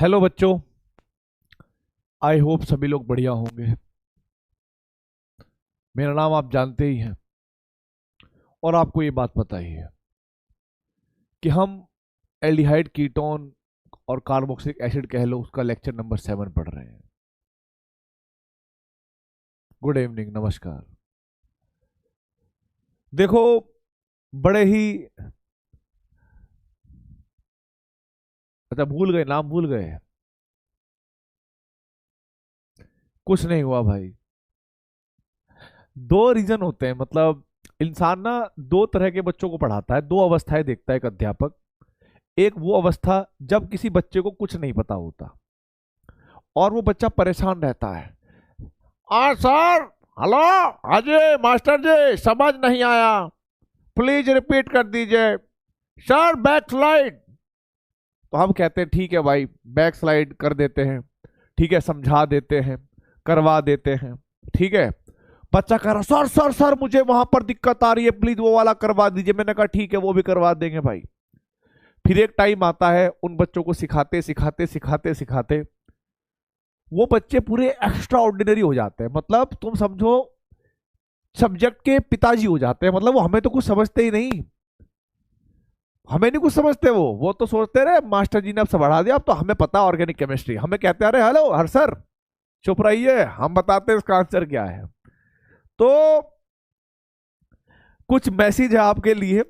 Hello बच्चों। I hope सभी लोग बढ़िया होंगे। मेरा नाम आप जानते ही हैं और आपको ये बात पता ही है कि हम एल्डिहाइड कीटोन और कार्बोक्सिलिक एसिड कह लो, उसका लेक्चर नंबर 7 पढ़ रहे हैं। गुड इवनिंग, नमस्कार। देखो, बड़े ही अच्छा, भूल गए, नाम भूल गए। कुछ नहीं हुआ भाई। दो रीजन होते हैं, मतलब इंसान ना दो तरह के बच्चों को पढ़ाता है, दो अवस्थाएं देखता है एक अध्यापक। एक वो अवस्था जब किसी बच्चे को कुछ नहीं पता होता और वो बच्चा परेशान रहता है। सर, हेलो, अजय मास्टर जी, समझ नहीं आया, प्लीज रिपीट कर दीजिए। Sir, back slide. तो हम कहते हैं ठीक है भाई, बैक स्लाइड कर देते हैं, ठीक है, समझा देते हैं, करवा देते हैं, ठीक है। बच्चा कह रहा सर सर सर मुझे वहां पर दिक्कत आ रही है, प्लीज वो वाला करवा दीजिए। मैंने कहा ठीक है, वो भी करवा देंगे भाई। फिर एक टाइम आता है, उन बच्चों को सिखाते सिखाते सिखाते सिखाते वो बच्चे पूरे एक्स्ट्रा ऑर्डिनरी हो जाते हैं। मतलब तुम समझो, सब्जेक्ट के पिताजी हो जाते हैं। मतलब वो हमें तो कुछ समझते ही नहीं, हमें नहीं कुछ समझते। वो तो सोचते रहे मास्टर जी ने अब से बढ़ा दिया, अब तो हमें पता ऑर्गेनिक केमिस्ट्री। हमें कहते अरे हेलो हर सर, चुप रहिए, हम बताते हैं इसका आंसर क्या है। तो कुछ मैसेज है आपके लिए।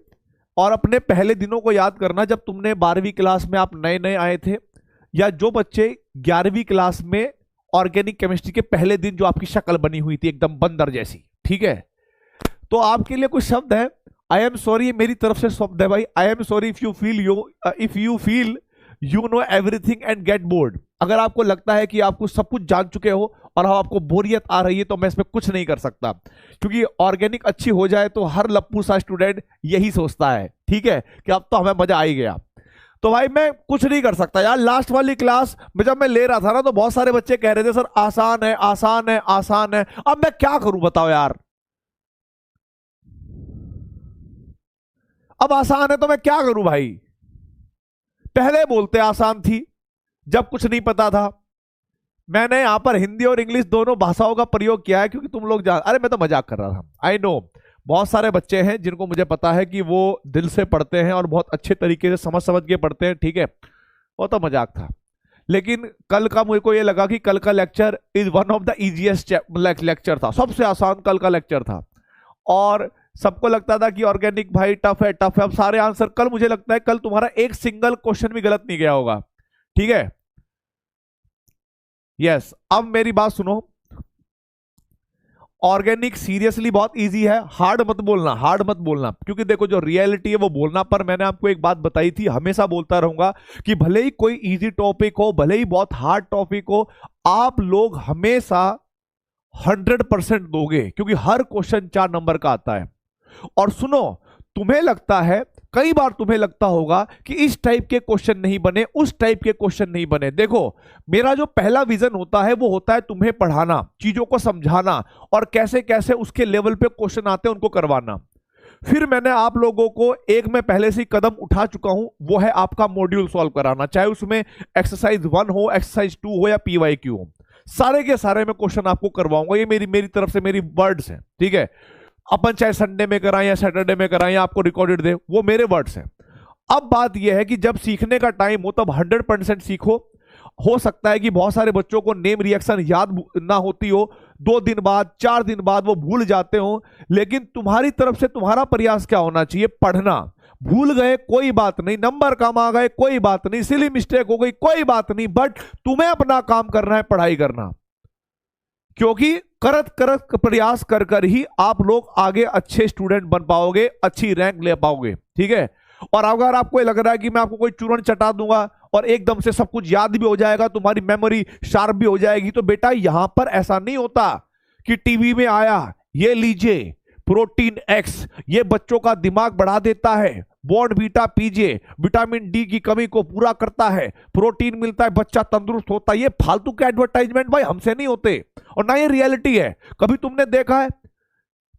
और अपने पहले दिनों को याद करना, जब तुमने 12वीं क्लास में आप नए नए आए थे, या जो बच्चे 11वीं क्लास में ऑर्गेनिक केमिस्ट्री के पहले दिन जो आपकी शक्ल बनी हुई थी एकदम बंदर जैसी, ठीक है। तो आपके लिए कुछ शब्द है। आई एम सॉरी, मेरी तरफ से शब्द है भाई। I am sorry if you feel you know everything and get bored. अगर आपको लगता है कि आपको सब कुछ जान चुके हो और आपको बोरियत आ रही है, तो मैं इसमें कुछ नहीं कर सकता, क्योंकि ऑर्गेनिक अच्छी हो जाए तो हर लप्पू सा स्टूडेंट यही सोचता है, ठीक है, कि अब तो हमें मजा आ ही गया। तो भाई मैं कुछ नहीं कर सकता यार। लास्ट वाली क्लास में जब मैं ले रहा था ना, तो बहुत सारे बच्चे कह रहे थे सर आसान है आसान है आसान है। अब मैं क्या करूं बताओ यार। अब आसान है तो मैं क्या करूं भाई। पहले बोलते आसान थी जब कुछ नहीं पता था। मैंने यहां पर हिंदी और इंग्लिश दोनों भाषाओं का प्रयोग किया है, क्योंकि तुम लोग जान, अरे मैं तो मजाक कर रहा था। आई नो बहुत सारे बच्चे हैं जिनको मुझे पता है कि वो दिल से पढ़ते हैं और बहुत अच्छे तरीके से समझ समझ के पढ़ते हैं, ठीक है। वो तो मजाक था। लेकिन कल का मुझे को ये लगा कि कल का lecture is one of the easiest lecture था, सबसे आसान कल का लेक्चर था। और सबको लगता था कि ऑर्गेनिक भाई टफ है टफ है। अब सारे आंसर कल, मुझे लगता है कल तुम्हारा एक सिंगल क्वेश्चन भी गलत नहीं गया होगा, ठीक है। यस, अब मेरी बात सुनो। ऑर्गेनिक सीरियसली बहुत इजी है, हार्ड मत बोलना, हार्ड मत बोलना, क्योंकि देखो जो रियलिटी है वो बोलना। पर मैंने आपको एक बात बताई थी, हमेशा बोलता रहूंगा कि भले ही कोई इजी टॉपिक हो, भले ही बहुत हार्ड टॉपिक हो, आप लोग हमेशा 100% दोगे, क्योंकि हर क्वेश्चन 4 नंबर का आता है। और सुनो, तुम्हें लगता है, कई बार तुम्हें लगता होगा कि इस टाइप के क्वेश्चन नहीं बने, उस टाइप के क्वेश्चन नहीं बने। देखो, मेरा जो पहला विजन होता है वो होता है तुम्हें पढ़ाना, चीजों को समझाना, और कैसे कैसे उसके लेवल पे क्वेश्चन आते हैं उनको करवाना। फिर मैंने आप लोगों को एक मैं पहले से ही कदम उठा चुका हूं, वो है आपका मॉड्यूल सॉल्व कराना। चाहे उसमें एक्सरसाइज 1 हो, एक्सरसाइज 2 हो, या PYQ हो, सारे के सारे मैं क्वेश्चन आपको करवाऊंगा। ये मेरी तरफ से मेरी वर्ड्स हैं, ठीक है। अपन चाहे संडे में कराएं या सैटरडे में कराएं या आपको रिकॉर्डेड दे, वो मेरे वर्ड्स हैं। अब बात यह है कि जब सीखने का टाइम हो तब 100% सीखो। हो सकता है कि बहुत सारे बच्चों को नेम रिएक्शन याद ना होती हो, 2 दिन बाद 4 दिन बाद वो भूल जाते हो। लेकिन तुम्हारी तरफ से तुम्हारा प्रयास क्या होना चाहिए? पढ़ना। भूल गए कोई बात नहीं, नंबर कम आ गए कोई बात नहीं, सिली मिस्टेक हो गई कोई बात नहीं, बट तुम्हें अपना काम करना है, पढ़ाई करना। क्योंकि करत करत प्रयास कर कर ही आप लोग आगे अच्छे स्टूडेंट बन पाओगे, अच्छी रैंक ले पाओगे, ठीक है। और अगर आपको लग रहा है कि मैं आपको कोई चूरन चटा दूंगा और एकदम से सब कुछ याद भी हो जाएगा, तुम्हारी मेमोरी शार्प भी हो जाएगी, तो बेटा यहां पर ऐसा नहीं होता कि टीवी में आया ये लीजिए प्रोटीन एक्स, ये बच्चों का दिमाग बढ़ा देता है, बॉर्नवीटा पीजिए विटामिन डी की कमी को पूरा करता है, प्रोटीन मिलता है, बच्चा तंदुरुस्त होता है। ये फालतू के एडवर्टाइजमेंट भाई हमसे नहीं होते, और ना ये रियलिटी है। कभी तुमने देखा है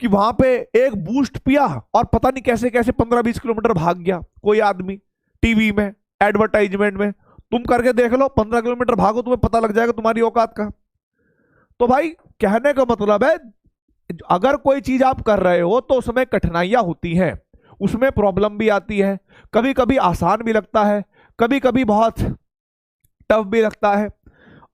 कि वहां पे एक बूस्ट पिया और पता नहीं कैसे कैसे 15-20 किलोमीटर भाग गया कोई आदमी टीवी में एडवर्टाइजमेंट में? तुम करके देख लो, 15 किलोमीटर भागो, तुम्हें पता लग जाएगा तुम्हारी औकात का। तो भाई कहने का मतलब है, अगर कोई चीज आप कर रहे हो तो उसमें कठिनाइयां होती हैं, उसमें प्रॉब्लम भी आती है, कभी कभी आसान भी लगता है, कभी कभी बहुत टफ भी लगता है।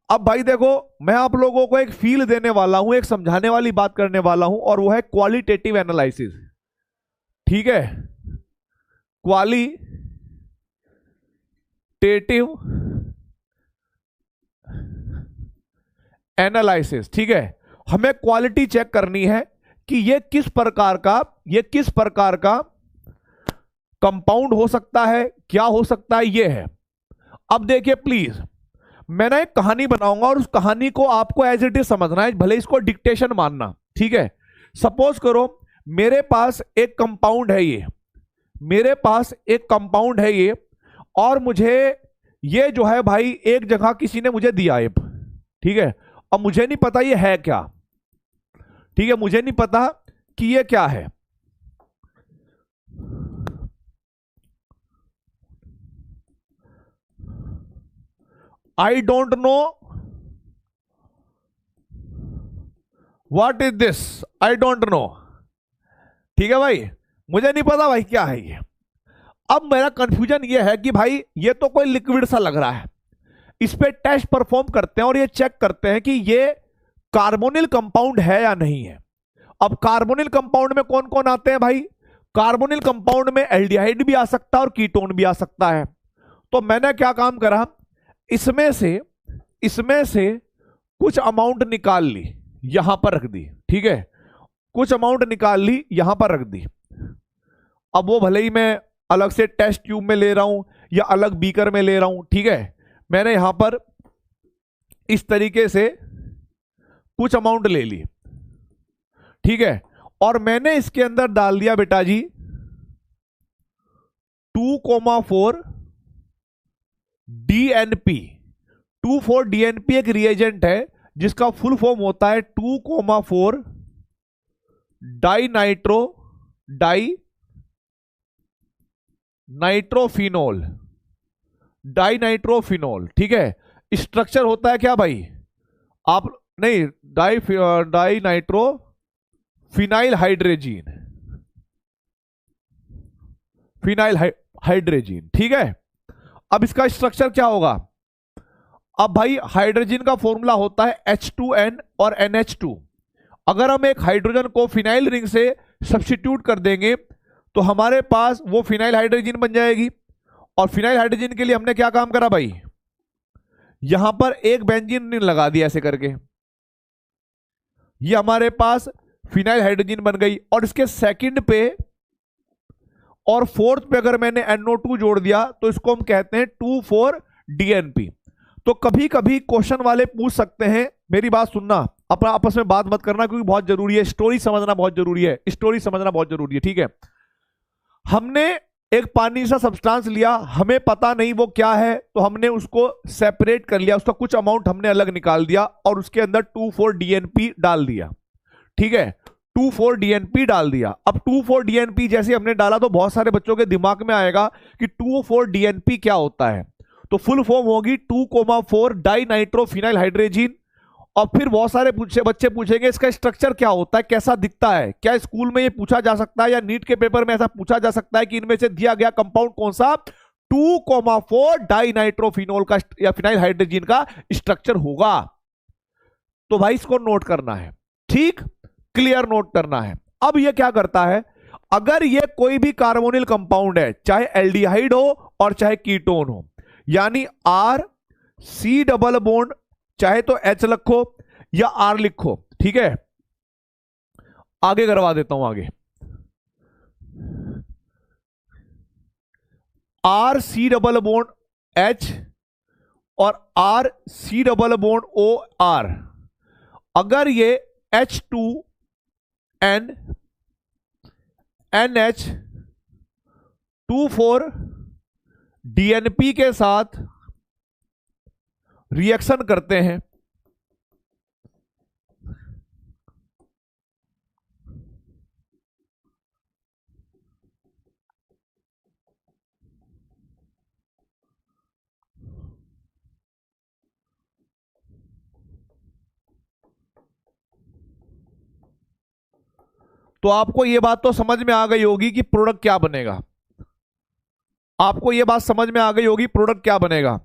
अब भाई देखो, मैं आप लोगों को एक फील देने वाला हूं, एक समझाने वाली बात करने वाला हूं, और वो है क्वालिटेटिव एनालिसिस। ठीक है, क्वालिटेटिव एनालिसिस। ठीक है, हमें क्वालिटी चेक करनी है कि ये किस प्रकार का कंपाउंड हो सकता है, क्या हो सकता है, ये है। अब देखिए प्लीज, मैं ना एक कहानी बनाऊंगा और उस कहानी को आपको एज इट इज समझना है, भले इसको डिक्टेशन मानना। ठीक है, सपोज करो मेरे पास एक कंपाउंड है ये, मेरे पास एक कंपाउंड है ये, और मुझे ये जो है भाई एक जगह किसी ने मुझे दिया है। ठीक है, अब मुझे नहीं पता ये है क्या। ठीक है, मुझे नहीं पता कि ये क्या है। I don't know what is this, I don't know. ठीक है भाई, मुझे नहीं पता भाई क्या है ये। अब मेरा कंफ्यूजन ये है कि भाई ये तो कोई लिक्विड सा लग रहा है, इस पे टेस्ट परफॉर्म करते हैं और ये चेक करते हैं कि ये कार्बोनिल कंपाउंड है या नहीं है। अब कार्बोनिल कंपाउंड में कौन कौन आते हैं भाई? कार्बोनिल कंपाउंड में एल्डिहाइड भी आ सकता है और कीटोन भी आ सकता है। तो मैंने क्या काम करा, इसमें से कुछ अमाउंट निकाल ली, यहां पर रख दी। ठीक है, कुछ अमाउंट निकाल ली, यहां पर रख दी। अब वो भले ही मैं अलग से टेस्ट ट्यूब में ले रहा हूं या अलग बीकर में ले रहा हूं, ठीक है, मैंने यहां पर इस तरीके से कुछ अमाउंट ले ली। ठीक है, और मैंने इसके अंदर डाल दिया बेटा जी 2,4 डीएनपी। 2,4 डीएनपी एक रिएजेंट है जिसका फुल फॉर्म होता है 2,4 नाइट्रोफिनोल। डाइनाइट्रोफिनोल। ठीक है, स्ट्रक्चर होता है क्या भाई? आप नहीं, dinitro phenyl hydrazine, phenyl hydrazine. ठीक है, अब इसका स्ट्रक्चर क्या होगा? अब भाई हाइड्रोजन का फॉर्मूला होता है H2N और NH2। अगर हम एक हाइड्रोजन को फिनाइल रिंग से सब्स्टिट्यूट कर देंगे तो हमारे पास वो फिनाइल हाइड्रोजन बन जाएगी। और फिनाइल हाइड्रोजन के लिए हमने क्या काम करा भाई, यहां पर एक बेंजीन रिंग लगा दिया ऐसे करके, ये हमारे पास फिनाइल हाइड्रोजन बन गई। और इसके सेकंड पे और फोर्थ पे अगर मैंने NO2 जोड़ दिया तो इसको हम कहते हैं 2,4 डीएनपी। तो कभी कभी क्वेश्चन वाले पूछ सकते हैं, मेरी बात सुनना, अपना आपस में बात मत करना क्योंकि बहुत जरूरी है, स्टोरी समझना बहुत जरूरी है, स्टोरी समझना बहुत जरूरी है। ठीक है, हमने एक पानी सा सब्सटेंस लिया, हमें पता नहीं वो क्या है, तो हमने उसको सेपरेट कर लिया, उसका कुछ अमाउंट हमने अलग निकाल दिया और उसके अंदर 2,4 डीएनपी डाल दिया। ठीक है, 2,4 डीएनपी डाल दिया। अब 2,4 डीएनपी जैसे हमने डाला तो बहुत सारे बच्चों के दिमाग में आएगा कि 2,4 डीएनपी क्या होता है। तो फुल फॉर्म होगी 2,4 डाइनाइट्रोफिनाइल हाइड्रोजन। और फिर बहुत सारे बच्चे पूछेंगे इसका स्ट्रक्चर क्या होता है, कैसा दिखता है। क्या स्कूल में ये पूछा जा सकता है या नीट के पेपर में ऐसा पूछा जा सकता है कि इनमें से दिया गया कंपाउंड कौन सा 2,4 डाइनाइट्रोफिनोल का या फिनाइल हाइड्रोजन का स्ट्रक्चर होगा? तो भाई इसको नोट करना है, ठीक, क्लियर नोट करना है। अब ये क्या करता है, अगर ये कोई भी कार्बोनिल कंपाउंड है, चाहे एल्डिहाइड हो और चाहे कीटोन हो, यानी R C डबल बॉन्ड, चाहे तो H लिखो या R लिखो। ठीक है, आगे करवा देता हूं, आगे R C double bond H और R C double bond O R। अगर ये H2N NH24 डीएनपी के साथ रिएक्शन करते हैं तो आपको यह बात तो समझ में आ गई होगी कि प्रोडक्ट क्या बनेगा। आपको यह बात समझ में आ गई होगी प्रोडक्ट क्या बनेगा।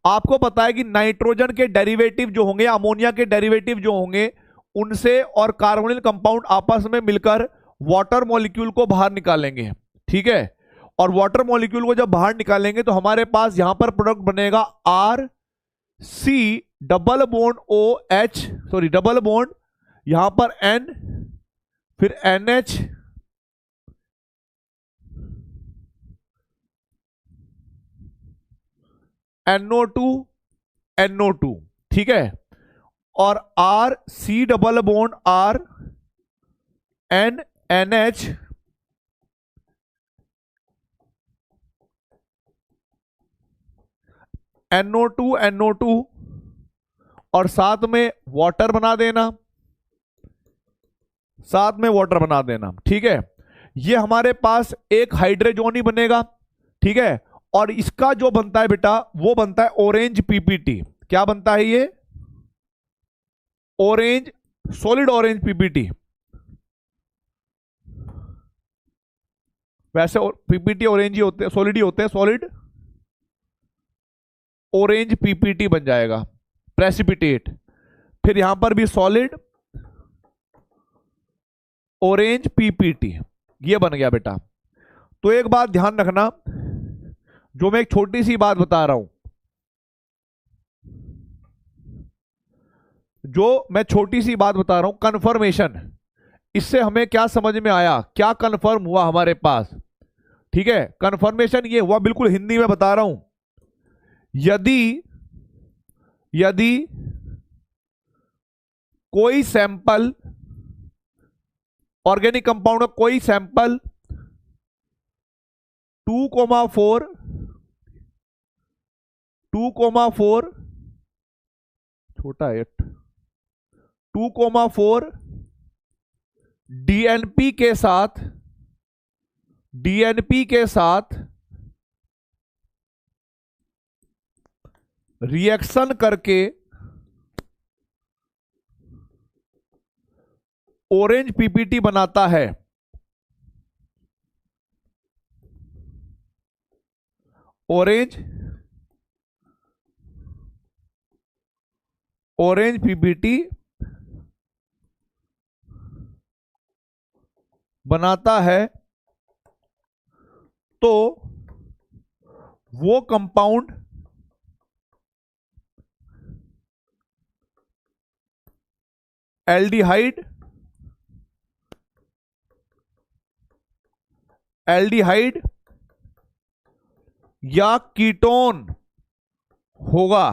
आपको पता है कि नाइट्रोजन के डेरिवेटिव जो होंगे, अमोनिया के डेरिवेटिव जो होंगे, उनसे और कार्बोनिल कंपाउंड आपस में मिलकर वाटर मॉलिक्यूल को बाहर निकालेंगे। ठीक है, और वाटर मॉलिक्यूल को जब बाहर निकालेंगे तो हमारे पास यहां पर प्रोडक्ट बनेगा R C double bond O H, sorry double bond यहां पर एन, फिर NH, NO2 NO2। ठीक है, और R C double bond R N NH, NO2 NO2, और साथ में वाटर बना देना, साथ में वाटर बना देना। ठीक है, ये हमारे पास एक हाइड्रोजन ही बनेगा। ठीक है, और इसका जो बनता है बेटा वो बनता है ऑरेंज पीपीटी। क्या बनता है ये? Orange, solid orange PPT. वैसे पीपीटी ऑरेंज ही होते हैं, सॉलिड ही होते हैं, सॉलिड ऑरेंज पीपीटी बन जाएगा, प्रेसिपिटेट। फिर यहां पर भी सॉलिड ऑरेंज पीपीटी, ये बन गया बेटा। तो एक बात ध्यान रखना, जो मैं एक छोटी सी बात बता रहा हूं, जो मैं छोटी सी बात बता रहा हूं, कंफर्मेशन, इससे हमें क्या समझ में आया, क्या कंफर्म हुआ हमारे पास। ठीक है, कंफर्मेशन ये हुआ, बिल्कुल हिंदी में बता रहा हूं, यदि कोई सैंपल, ऑर्गेनिक कंपाउंड का कोई सैंपल 2,4 छोटा है 2,4 डीएनपी के साथ रिएक्शन करके ऑरेंज पीपीटी बनाता है, ऑरेंज पीपीटी बनाता है, तो वो कंपाउंड एल्डिहाइड या कीटोन होगा,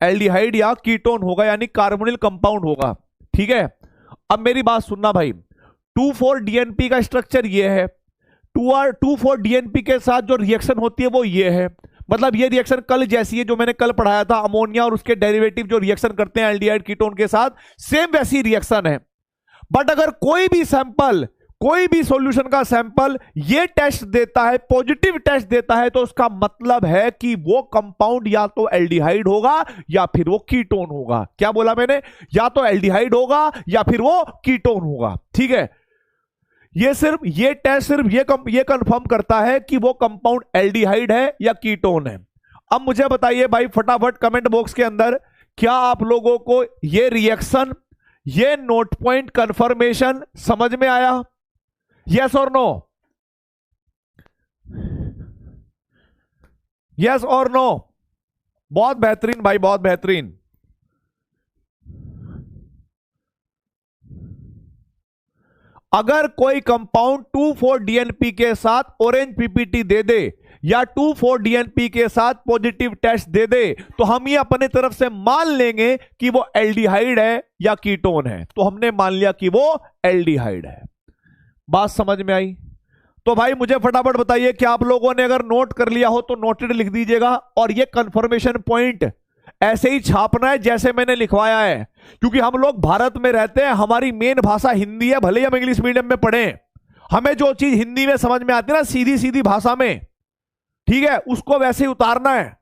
एल्डिहाइड या कीटोन होगा, यानी कार्बोनिल कंपाउंड होगा। ठीक है, अब मेरी बात सुनना भाई, 2,4 डीएनपी का स्ट्रक्चर ये है, 2,4 डीएनपी के साथ जो रिएक्शन होती है वो ये है, मतलब ये रिएक्शन कल जैसी है जो मैंने कल पढ़ाया था, अमोनिया और उसके डेरिवेटिव जो रिएक्शन करते हैं एल्डिहाइड कीटोन के साथ, सेम वैसी रिएक्शन है। बट अगर कोई भी सैंपल, कोई भी सॉल्यूशन का सैंपल ये टेस्ट देता है, पॉजिटिव टेस्ट देता है, तो उसका मतलब है कि वो कंपाउंड या तो एल्डिहाइड होगा या फिर वो कीटोन होगा। क्या बोला मैंने? या तो एल्डिहाइड होगा या फिर वो कीटोन होगा। ठीक है, ये टेस्ट सिर्फ ये कंफर्म करता है कि वो कंपाउंड एल्डिहाइड है या कीटोन है। अब मुझे बताइए भाई फटाफट कमेंट बॉक्स के अंदर, क्या आप लोगों को ये रिएक्शन, ये नोट पॉइंट कंफर्मेशन समझ में आया? यस और नो? यस और नो? बहुत बेहतरीन भाई, बहुत बेहतरीन। अगर कोई कंपाउंड 2,4 डीएनपी के साथ ऑरेंज पीपीटी दे दे या 2,4 डीएनपी के साथ पॉजिटिव टेस्ट दे दे, तो हम ये अपने तरफ से मान लेंगे कि वो एल्डिहाइड है या कीटोन है। तो हमने मान लिया कि वो एल्डिहाइड है। बात समझ में आई? तो भाई मुझे फटाफट बताइए, क्या आप लोगों ने अगर नोट कर लिया हो तो नोटेड लिख दीजिएगा, और ये कंफर्मेशन पॉइंट ऐसे ही छापना है जैसे मैंने लिखवाया है, क्योंकि हम लोग भारत में रहते हैं, हमारी मेन भाषा हिंदी है, भले ही हम इंग्लिश मीडियम में पढ़े, हमें जो चीज हिंदी में समझ में आती है ना, सीधी सीधी भाषा में, ठीक है, उसको वैसे ही उतारना है।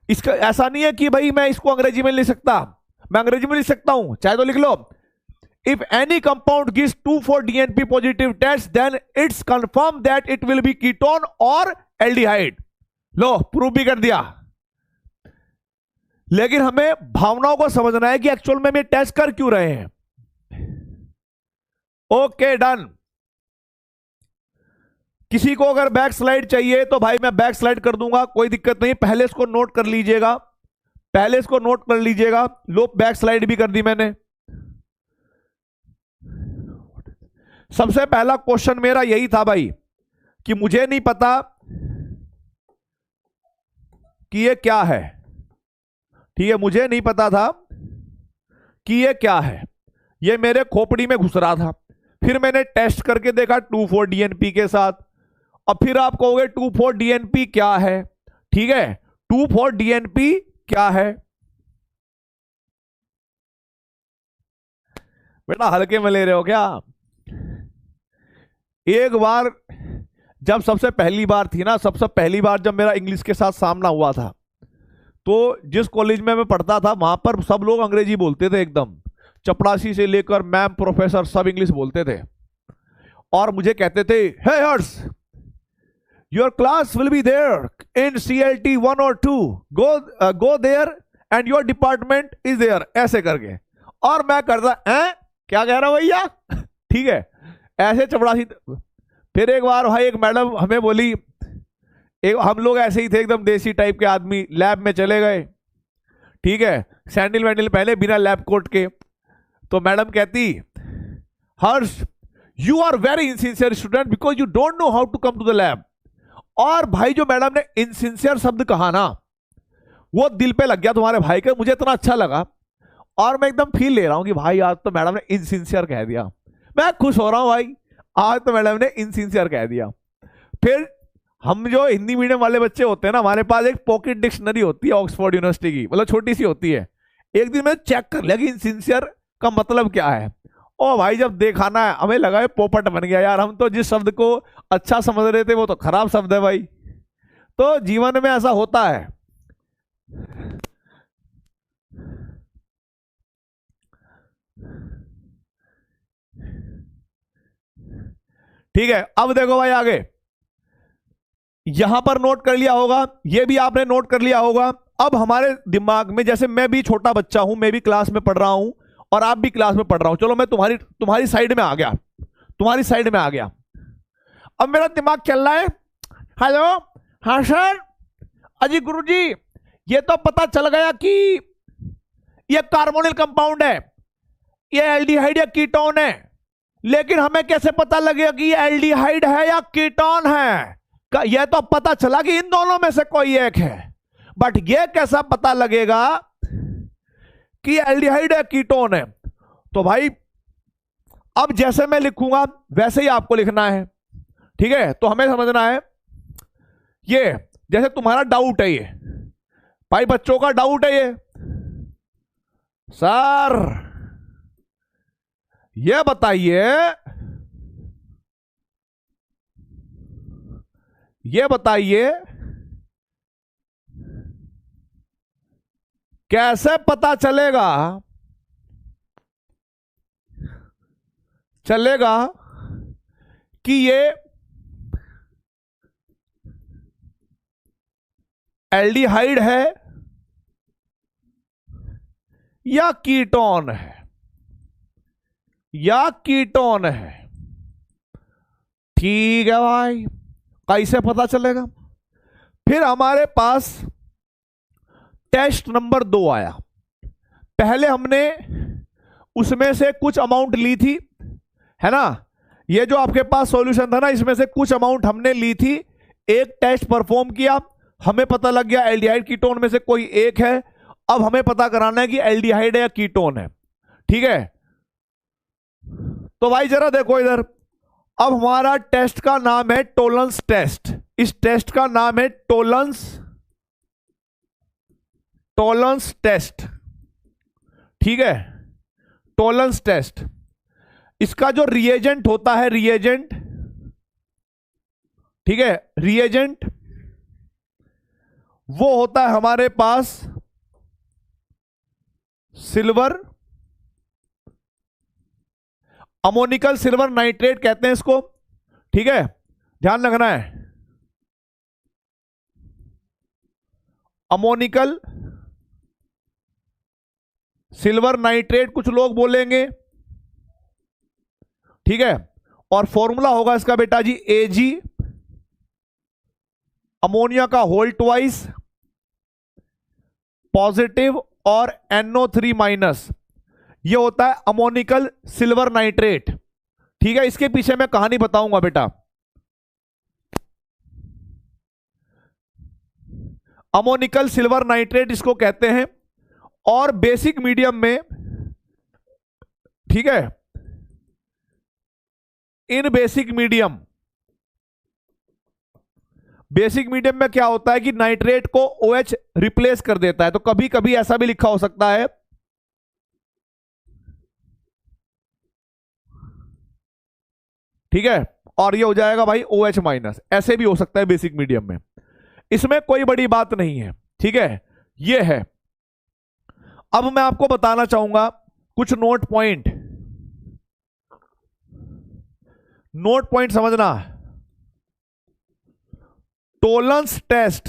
इसका ऐसा नहीं है कि भाई मैं इसको अंग्रेजी में लिख सकता, मैं अंग्रेजी में लिख सकता हूं, चाहे तो लिख लो, If any compound gives 2,4-DNP positive test, then it's confirmed that it will be ketone or aldehyde. Low prove भी कर दिया। लेकिन हमें भावनाओं को समझना है कि एक्चुअल में हम ये टेस्ट कर क्यों रहे हैं। Okay done. किसी को अगर बैक स्लाइड चाहिए तो भाई मैं बैक स्लाइड कर दूंगा, कोई दिक्कत नहीं। पहले इसको नोट कर लीजिएगा, पहले इसको नोट कर लीजिएगा। लो बैक स्लाइड भी कर दी मैंने। सबसे पहला क्वेश्चन मेरा यही था भाई कि मुझे नहीं पता कि ये क्या है। ठीक है, मुझे नहीं पता था कि ये क्या है, ये मेरे खोपड़ी में घुस रहा था। फिर मैंने टेस्ट करके देखा 2,4-DNP के साथ। अब फिर आप कहोगे 2,4-DNP क्या है। ठीक है, 2,4-DNP क्या है बेटा, हल्के में ले रहे हो क्या? एक बार जब सबसे पहली बार थी ना, सबसे पहली बार जब मेरा इंग्लिश के साथ सामना हुआ था, तो जिस कॉलेज में मैं पढ़ता था वहां पर सब लोग अंग्रेजी बोलते थे एकदम। चपड़ासी से लेकर मैम प्रोफेसर सब इंग्लिश बोलते थे और मुझे कहते थे, hey Harsh, your class will be there in CLT 1 और 2, go there and your department is there, ऐसे करके। और मैं करता क्या कह रहा हूं भैया? ठीक है, ऐसे चपड़ासी। फिर एक बार भाई एक मैडम हमें बोली, एक हम लोग ऐसे ही थे एकदम देसी टाइप के आदमी, लैब में चले गए। ठीक है, सैंडल वैंडल पहले बिना लैब कोट के। तो मैडम कहती, Harsh you are very insincere student because you don't know how to come to the lab. और भाई जो मैडम ने इनसिंसियर शब्द कहा ना, वो दिल पे लग गया तुम्हारे भाई के। मुझे इतना अच्छा लगा और मैं एकदम फील ले रहा हूं कि भाई आज तो मैडम ने इनसिंसियर कह दिया। मैं खुश हो रहा हूं भाई, आज तो मैडम ने इनसिंसियर कह दिया। फिर हम जो हिंदी मीडियम वाले बच्चे होते हैं ना, हमारे पास एक पॉकेट डिक्शनरी होती है ऑक्सफोर्ड यूनिवर्सिटी की, मतलब छोटी सी होती है। एक दिन मैं चेक कर लिया कि इनसिंसियर का मतलब क्या है। ओ भाई जब देखा ना, हमें लगा पोपट बन गया यार। हम तो जिस शब्द को अच्छा समझ रहे थे वो तो खराब शब्द है भाई। तो जीवन में ऐसा होता है। ठीक है, अब देखो भाई आगे, यहां पर नोट कर लिया होगा, ये भी आपने नोट कर लिया होगा। अब हमारे दिमाग में, जैसे मैं भी छोटा बच्चा हूं, मैं भी क्लास में पढ़ रहा हूं और आप भी क्लास में पढ़ रहा हूं। चलो मैं तुम्हारी साइड में आ गया, तुम्हारी साइड में आ गया। अब मेरा दिमाग चल रहा है, हेलो हाँ सर, अजी गुरुजी ये तो पता चल गया कि ये कार्बोनिल कंपाउंड है, ये एल्डिहाइड या कीटोन है, लेकिन हमें कैसे पता लगेगा कि ये एल्डिहाइड है या कीटोन है? यह तो पता चला कि इन दोनों में से कोई एक है, बट यह कैसा पता लगेगा कि एल्डिहाइड है कीटोन है? तो भाई अब जैसे मैं लिखूंगा वैसे ही आपको लिखना है। ठीक है, तो हमें समझना है, ये जैसे तुम्हारा डाउट है, ये भाई बच्चों का डाउट है, ये सर ये बताइए, ये बताइए कैसे पता चलेगा कि ये एल्डिहाइड है या कीटोन है, या कीटोन है? ठीक है भाई, कैसे पता चलेगा? फिर हमारे पास टेस्ट नंबर 2 आया। पहले हमने उसमें से कुछ अमाउंट ली थी, है ना? ये जो आपके पास सॉल्यूशन था ना, इसमें से कुछ अमाउंट हमने ली थी, एक टेस्ट परफॉर्म किया, हमें पता लग गया एल्डिहाइड कीटोन में से कोई एक है। अब हमें पता कराना है कि एल्डिहाइड है या कीटोन है। ठीक है, तो भाई जरा देखो इधर। अब हमारा टेस्ट का नाम है टोलेंस टेस्ट। इस टेस्ट का नाम है टोलेंस टेस्ट। ठीक है, टोलेंस टेस्ट। इसका जो रिएजेंट होता है, रिएजेंट, ठीक है, रिएजेंट वो होता है हमारे पास सिल्वर अमोनिकल सिल्वर नाइट्रेट कहते हैं इसको, ठीक है, ध्यान रखना है। अमोनिकल सिल्वर नाइट्रेट कुछ लोग बोलेंगे, ठीक है, और फॉर्मूला होगा इसका बेटा जी Ag, अमोनिया का होल ट्वाइस पॉजिटिव और NO3 माइनस, ये होता है अमोनिकल सिल्वर नाइट्रेट, ठीक है। इसके पीछे मैं कहानी बताऊंगा बेटा। अमोनिकल सिल्वर नाइट्रेट इसको कहते हैं, और बेसिक मीडियम में, ठीक है, इन बेसिक मीडियम में क्या होता है कि नाइट्रेट को OH रिप्लेस कर देता है। तो कभी कभी ऐसा भी लिखा हो सकता है, ठीक है, और ये हो जाएगा भाई OH माइनस, ऐसे भी हो सकता है बेसिक मीडियम में, इसमें कोई बड़ी बात नहीं है, ठीक है, ये है। अब मैं आपको बताना चाहूंगा कुछ नोट पॉइंट समझना। Tollens test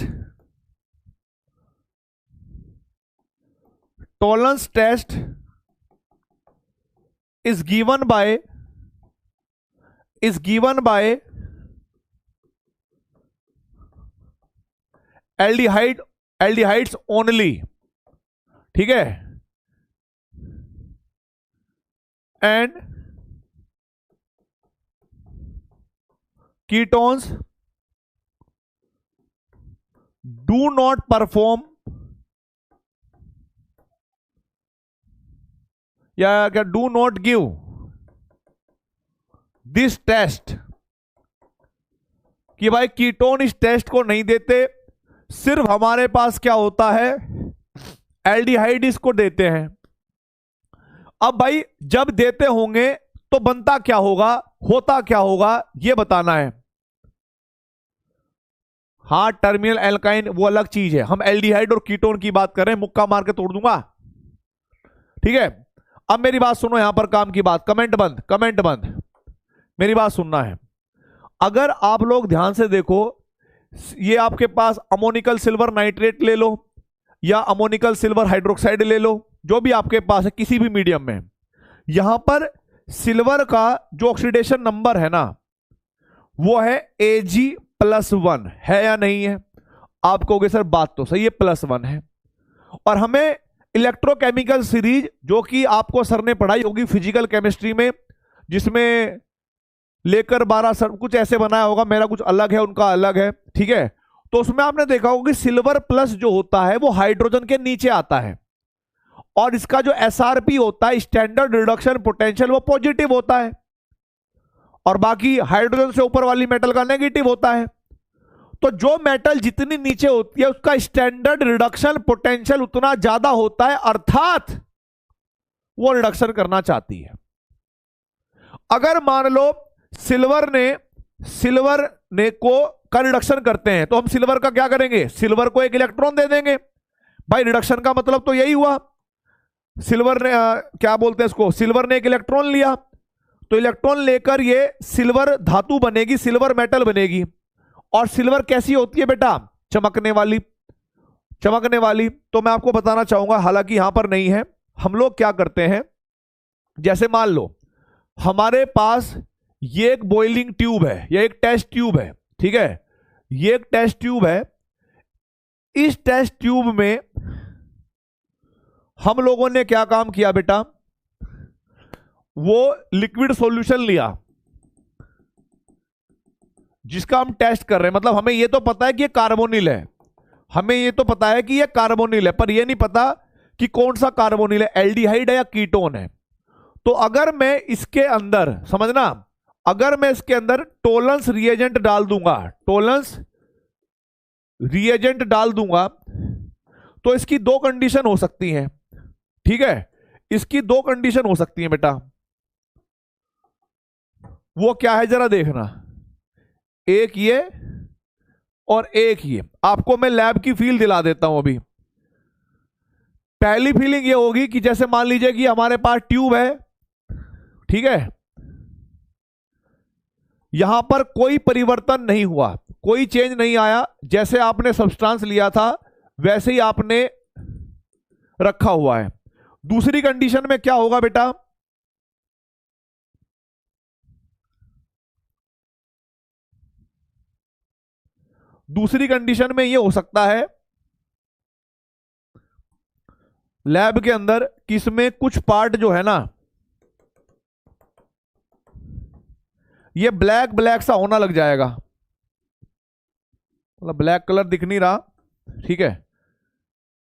is given by aldehydes only, ठीक है, and ketones do not perform, या क्या, do not give this test, कि भाई कीटोन इस टेस्ट को नहीं देते, सिर्फ हमारे पास क्या होता है, एल्डिहाइड इसको देते हैं। अब भाई जब देते होंगे तो बनता क्या होगा, होता क्या होगा, यह बताना है। हाँ, टर्मिनल एल्काइन वो अलग चीज है, हम एल्डिहाइड और कीटोन की बात कर रहे हैं, मुक्का मार के तोड़ दूंगा, ठीक है। अब मेरी बात सुनो, यहां पर काम की बात, कमेंट बंद, मेरी बात सुनना है। अगर आप लोग ध्यान से देखो, ये आपके पास अमोनिकल सिल्वर नाइट्रेट ले लो या अमोनिकल सिल्वर हाइड्रोक्साइड ले लो, जो भी आपके पास है किसी भी मीडियम में, यहां पर सिल्वर का जो ऑक्सीडेशन नंबर है ना, वो है Ag+1, है या नहीं है? आप कहोगे सर बात तो सही है, +1 है। और हमें इलेक्ट्रोकेमिकल सीरीज, जो कि आपको सर ने पढ़ाई होगी फिजिकल केमिस्ट्री में, जिसमें लेकर 12 सर कुछ ऐसे बनाया होगा, मेरा कुछ अलग है, उनका अलग है, ठीक है। तो उसमें आपने देखा होगा कि सिल्वर प्लस जो होता है वो हाइड्रोजन के नीचे आता है, और इसका जो SRP होता है, स्टैंडर्ड रिडक्शन पोटेंशियल, वो पॉजिटिव होता है, और बाकी हाइड्रोजन से ऊपर वाली मेटल का नेगेटिव होता है। तो जो मेटल जितनी नीचे होती है उसका स्टैंडर्ड रिडक्शन पोटेंशियल उतना ज्यादा होता है, अर्थात वो रिडक्शन करना चाहती है। अगर मान लो सिल्वर ने को का रिडक्शन करते हैं, तो हम सिल्वर का क्या करेंगे, सिल्वर को एक इलेक्ट्रॉन दे देंगे। भाई रिडक्शन का मतलब तो यही हुआ, सिल्वर ने क्या बोलते हैं इसको, सिल्वर ने एक इलेक्ट्रॉन लिया, तो इलेक्ट्रॉन लेकर ये सिल्वर धातु बनेगी, सिल्वर मेटल बनेगी। और सिल्वर कैसी होती है बेटा, चमकने वाली। तो मैं आपको बताना चाहूंगा, हालांकि यहां पर नहीं है, हम लोग क्या करते हैं, जैसे मान लो हमारे पास ये एक बॉइलिंग ट्यूब है, या एक टेस्ट ट्यूब है, ठीक है, ये एक टेस्ट ट्यूब है। इस टेस्ट ट्यूब में हम लोगों ने क्या काम किया बेटा, वो लिक्विड सॉल्यूशन लिया जिसका हम टेस्ट कर रहे हैं। मतलब हमें ये तो पता है कि ये कार्बोनिल है, हमें ये तो पता है कि ये कार्बोनिल है, पर ये नहीं पता कि कौन सा कार्बोनिल है, एल्डिहाइड है या कीटोन है। तो अगर मैं इसके अंदर, समझना, अगर मैं इसके अंदर टोलेंस रिएजेंट डाल दूंगा, तो इसकी दो कंडीशन हो सकती हैं, ठीक है, इसकी दो कंडीशन हो सकती हैं बेटा। वो क्या है जरा देखना, एक ये और एक ये। आपको मैं लैब की फील दिला देता हूं अभी। पहली फीलिंग ये होगी कि जैसे मान लीजिए कि हमारे पास ट्यूब है, ठीक है, यहां पर कोई परिवर्तन नहीं हुआ, कोई चेंज नहीं आया, जैसे आपने सब्सटेंस लिया था वैसे ही आपने रखा हुआ है। दूसरी कंडीशन में क्या होगा बेटा, दूसरी कंडीशन में यह हो सकता है लैब के अंदर कि इसमें कुछ पार्ट जो है ना ये ब्लैक ब्लैक सा होना लग जाएगा, मतलब ब्लैक कलर दिख नहीं रहा, ठीक है,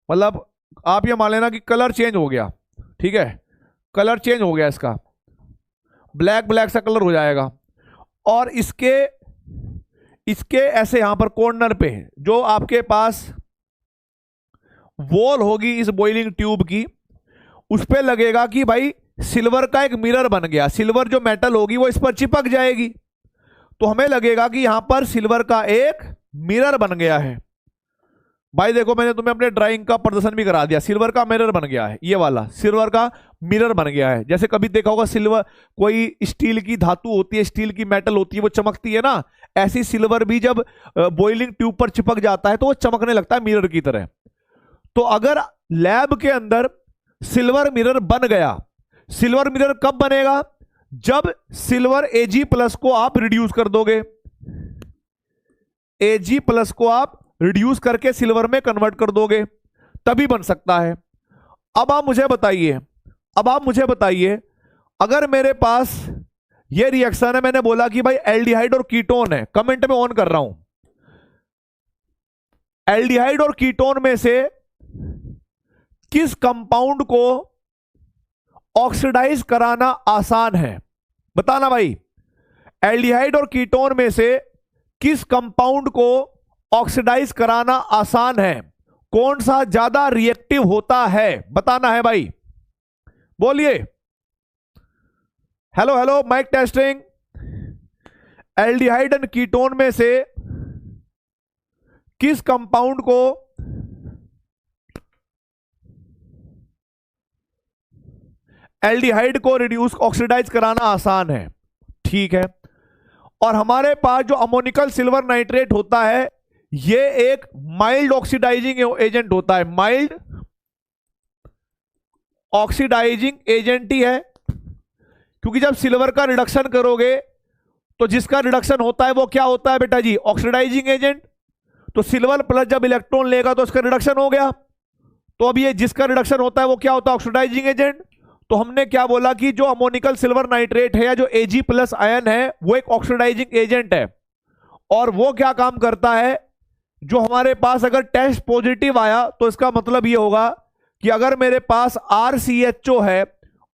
मतलब आप ये मान लेना कि कलर चेंज हो गया, ठीक है, कलर चेंज हो गया, इसका ब्लैक ब्लैक सा कलर हो जाएगा। और इसके इसके ऐसे यहां पर कॉर्नर पे जो आपके पास वॉल होगी इस बॉइलिंग ट्यूब की, उस पे लगेगा कि भाई सिल्वर का एक मिरर बन गया, सिल्वर जो मेटल होगी वो इस पर चिपक जाएगी, तो हमें लगेगा कि यहां पर सिल्वर का एक मिरर बन गया है। भाई देखो मैंने तुम्हें अपने ड्राइंग का प्रदर्शन भी करा दिया, सिल्वर का मिरर बन गया है, ये वाला सिल्वर का मिरर बन गया है। जैसे कभी देखा होगा सिल्वर, कोई स्टील की धातु होती है, स्टील की मेटल होती है, वो चमकती है ना, ऐसी सिल्वर भी जब बॉइलिंग ट्यूब पर चिपक जाता है तो वो चमकने लगता है मिरर की तरह। तो अगर लैब के अंदर सिल्वर मिरर बन गया, सिल्वर मिरर कब बनेगा, जब सिल्वर Ag+ को आप रिड्यूस कर दोगे, Ag+ को आप रिड्यूस करके सिल्वर में कन्वर्ट कर दोगे, तभी बन सकता है। अब आप मुझे बताइए, अब आप मुझे बताइए, अगर मेरे पास ये रिएक्शन है, मैंने बोला कि भाई एल्डिहाइड और कीटोन है, कमेंट में ऑन कर रहा हूं, एल्डिहाइड और कीटोन में से किस कंपाउंड को ऑक्सीडाइज कराना आसान है, बताना भाई। एल्डिहाइड और कीटोन में से किस कंपाउंड को ऑक्सीडाइज कराना आसान है, कौन सा ज्यादा रिएक्टिव होता है, बताना है भाई, बोलिए। Hello hello, mike testing. Aldehyde and ketone में से किस कंपाउंड को एल्डिहाइड को रिड्यूस ऑक्सीडाइज कराना आसान है, ठीक है। और हमारे पास जो अमोनिकल सिल्वर नाइट्रेट होता है ये एक माइल्ड ऑक्सीडाइजिंग एजेंट होता है, माइल्ड ऑक्सीडाइजिंग एजेंट ही है, क्योंकि जब सिल्वर का रिडक्शन करोगे तो जिसका रिडक्शन होता है वो क्या होता है बेटा जी, ऑक्सीडाइजिंग एजेंट। तो सिल्वर प्लस जब इलेक्ट्रॉन लेगा तो उसका रिडक्शन हो गया, तो अब ये जिसका रिडक्शन होता है वो क्या होता है, ऑक्सीडाइजिंग एजेंट। तो हमने क्या बोला कि जो अमोनिकल सिल्वर नाइट्रेट है या जो Ag+ आयन है वो एक ऑक्सीडाइजिंग एजेंट है, और वो क्या काम करता है, जो हमारे पास अगर टेस्ट पॉजिटिव आया तो इसका मतलब ये होगा कि अगर मेरे पास RCHO है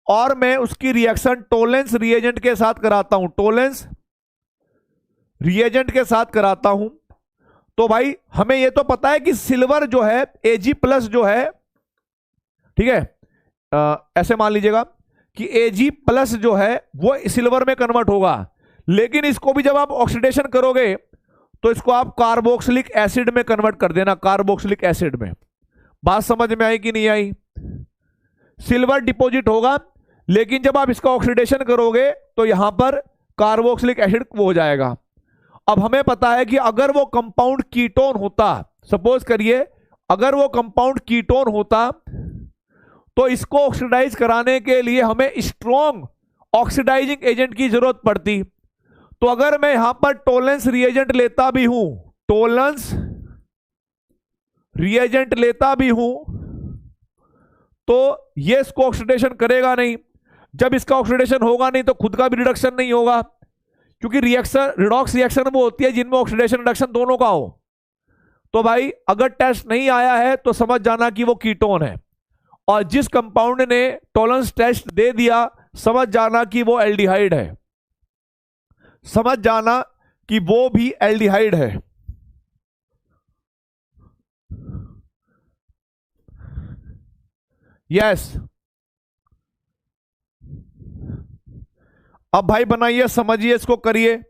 और मैं उसकी रिएक्शन टोलेंस रिएजेंट के साथ कराता हूं, टोलेंस रिएजेंट के साथ कराता हूं, तो भाई हमें यह तो पता है कि सिल्वर जो है Ag+ जो है, ठीक है, ऐसे मान लीजिएगा कि Ag+ जो है वो सिल्वर में कन्वर्ट होगा, लेकिन इसको भी जब आप ऑक्सीडेशन करोगे तो इसको आप कार्बोक्सिलिक एसिड में कन्वर्ट कर देना, कार्बोक्सिलिक एसिड में। बात समझ में आई कि नहीं आई? सिल्वर डिपॉजिट होगा, लेकिन जब आप इसका ऑक्सीडेशन करोगे तो यहां पर कार्बोक्सिलिक एसिड वो हो जाएगा। अब हमें पता है कि अगर वो कंपाउंड कीटोन होता, सपोज करिए अगर वो कंपाउंड कीटोन होता तो इसको ऑक्सीडाइज कराने के लिए हमें स्ट्रॉन्ग ऑक्सीडाइजिंग एजेंट की जरूरत पड़ती। तो अगर मैं यहां पर टोलेंस रिएजेंट लेता भी हूं, टोलेंस रिएजेंट लेता भी हूं, तो ये इसको ऑक्सीडेशन करेगा नहीं। जब इसका ऑक्सीडेशन होगा नहीं तो खुद का भी रिडक्शन नहीं होगा, क्योंकि रिएक्शन रिडॉक्स रिएक्शन वो होती है जिनमें ऑक्सीडेशन रिडक्शन दोनों का हो। तो भाई अगर टेस्ट नहीं आया है तो समझ जाना कि वो कीटोन है, और जिस कंपाउंड ने टोलेंस टेस्ट दे दिया समझ जाना कि वो एल्डिहाइड है, समझ जाना कि वो भी एल्डिहाइड है। यस, अब भाई बनाइए, समझिए, इसको करिए।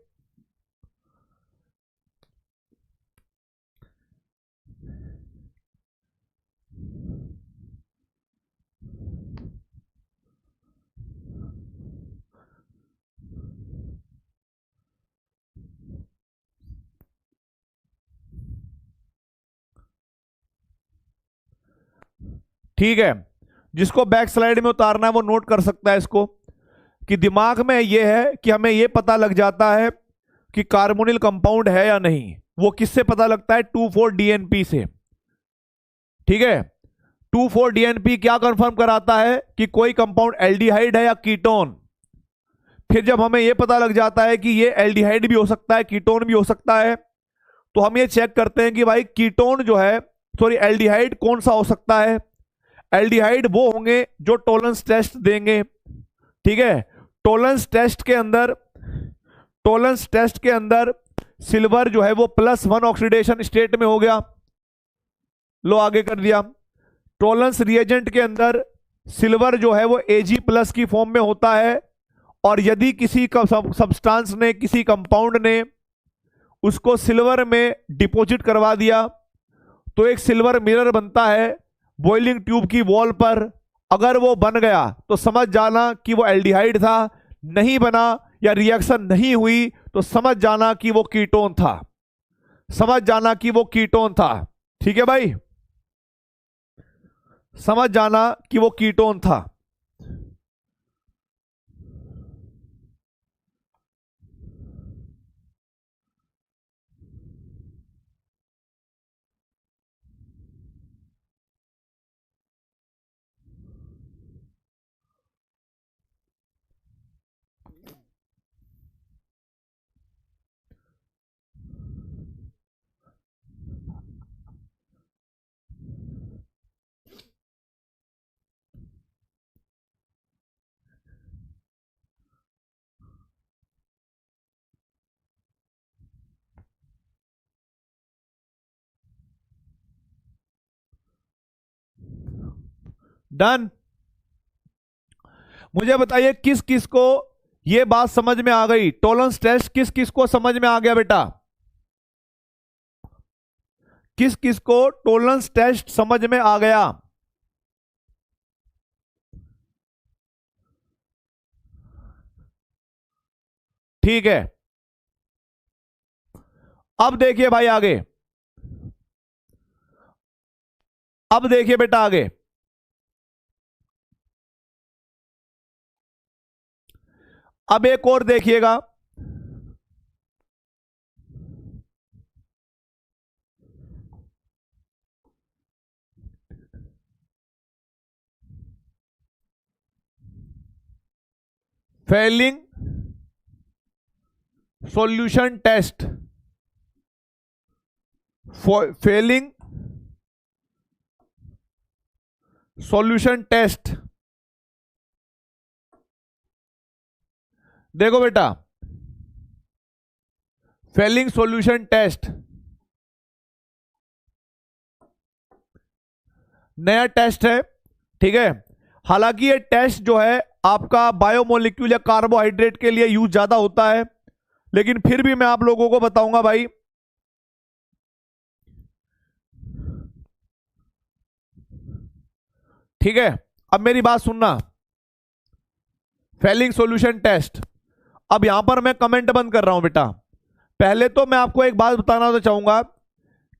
ठीक है, जिसको बैक स्लाइड में उतारना है वो नोट कर सकता है इसको, कि दिमाग में ये है कि हमें ये पता लग जाता है कि कार्बोनिल कंपाउंड है या नहीं। वो किससे पता लगता है? 2,4-DNP से। ठीक है, 2,4-DNP क्या कंफर्म कराता है कि कोई कंपाउंड एल्डिहाइड है या कीटोन। फिर जब हमें यह पता लग जाता है कि ये एल्डिहाइड भी हो सकता है, कीटोन भी हो सकता है, तो हम ये चेक करते हैं कि भाई कीटोन जो है, सॉरी एल्डिहाइड कौन सा हो सकता है। एल्डिहाइड वो होंगे जो टॉलरेंस टेस्ट देंगे। ठीक है, टॉलरेंस टेस्ट के अंदर सिल्वर जो है वो +1 ऑक्सीडेशन स्टेट में हो गया। लो आगे कर दिया। टॉलरेंस रिएजेंट के अंदर सिल्वर जो है वो Ag+ की फॉर्म में होता है, और यदि किसी सब्सटेंस ने, किसी कंपाउंड ने उसको सिल्वर में डिपॉजिट करवा दिया तो एक सिल्वर मिरर बनता है बॉइलिंग ट्यूब की वॉल पर। अगर वो बन गया तो समझ जाना कि वो एल्डिहाइड था, नहीं बना या रिएक्शन नहीं हुई तो समझ जाना कि वो कीटोन था, समझ जाना कि वो कीटोन था। ठीक है भाई, समझ जाना कि वो कीटोन था। डन। मुझे बताइए किस किस को यह बात समझ में आ गई? टॉलरेंस टेस्ट किस किस को समझ में आ गया बेटा? किस किस को टॉलरेंस टेस्ट समझ में आ गया? ठीक है, अब देखिए भाई आगे, अब देखिए बेटा आगे। अब एक और देखिएगा, Fehling solution test, Fehling solution test. देखो बेटा, फेलिंग सॉल्यूशन टेस्ट नया टेस्ट है। ठीक है, हालांकि ये टेस्ट जो है आपका बायोमोलिक्यूल या कार्बोहाइड्रेट के लिए यूज ज्यादा होता है, लेकिन फिर भी मैं आप लोगों को बताऊंगा भाई। ठीक है, अब मेरी बात सुनना। फेलिंग सॉल्यूशन टेस्ट, अब यहां पर मैं कमेंट बंद कर रहा हूं बेटा। पहले तो मैं आपको एक बात बताना तो चाहूंगा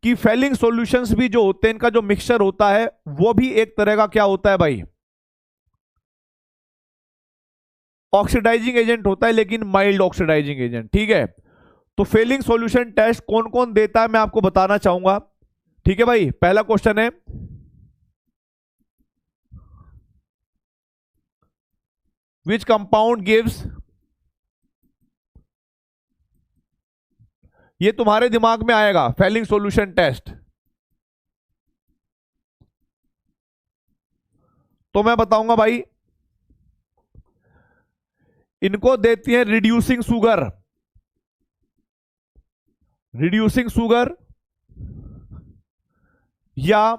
कि फेलिंग सॉल्यूशंस भी जो होते हैं, इनका जो मिक्सचर होता है वो भी एक तरह का क्या होता है भाई? ऑक्सीडाइजिंग एजेंट होता है, लेकिन माइल्ड ऑक्सीडाइजिंग एजेंट। ठीक है, तो फेलिंग सॉल्यूशन टेस्ट कौन कौन देता है मैं आपको बताना चाहूंगा। ठीक है भाई, पहला क्वेश्चन है, विच कंपाउंड गिव्स, ये तुम्हारे दिमाग में आएगा फेलिंग सॉल्यूशन टेस्ट, तो मैं बताऊंगा भाई, इनको देती है रिड्यूसिंग शुगर, रिड्यूसिंग शुगर या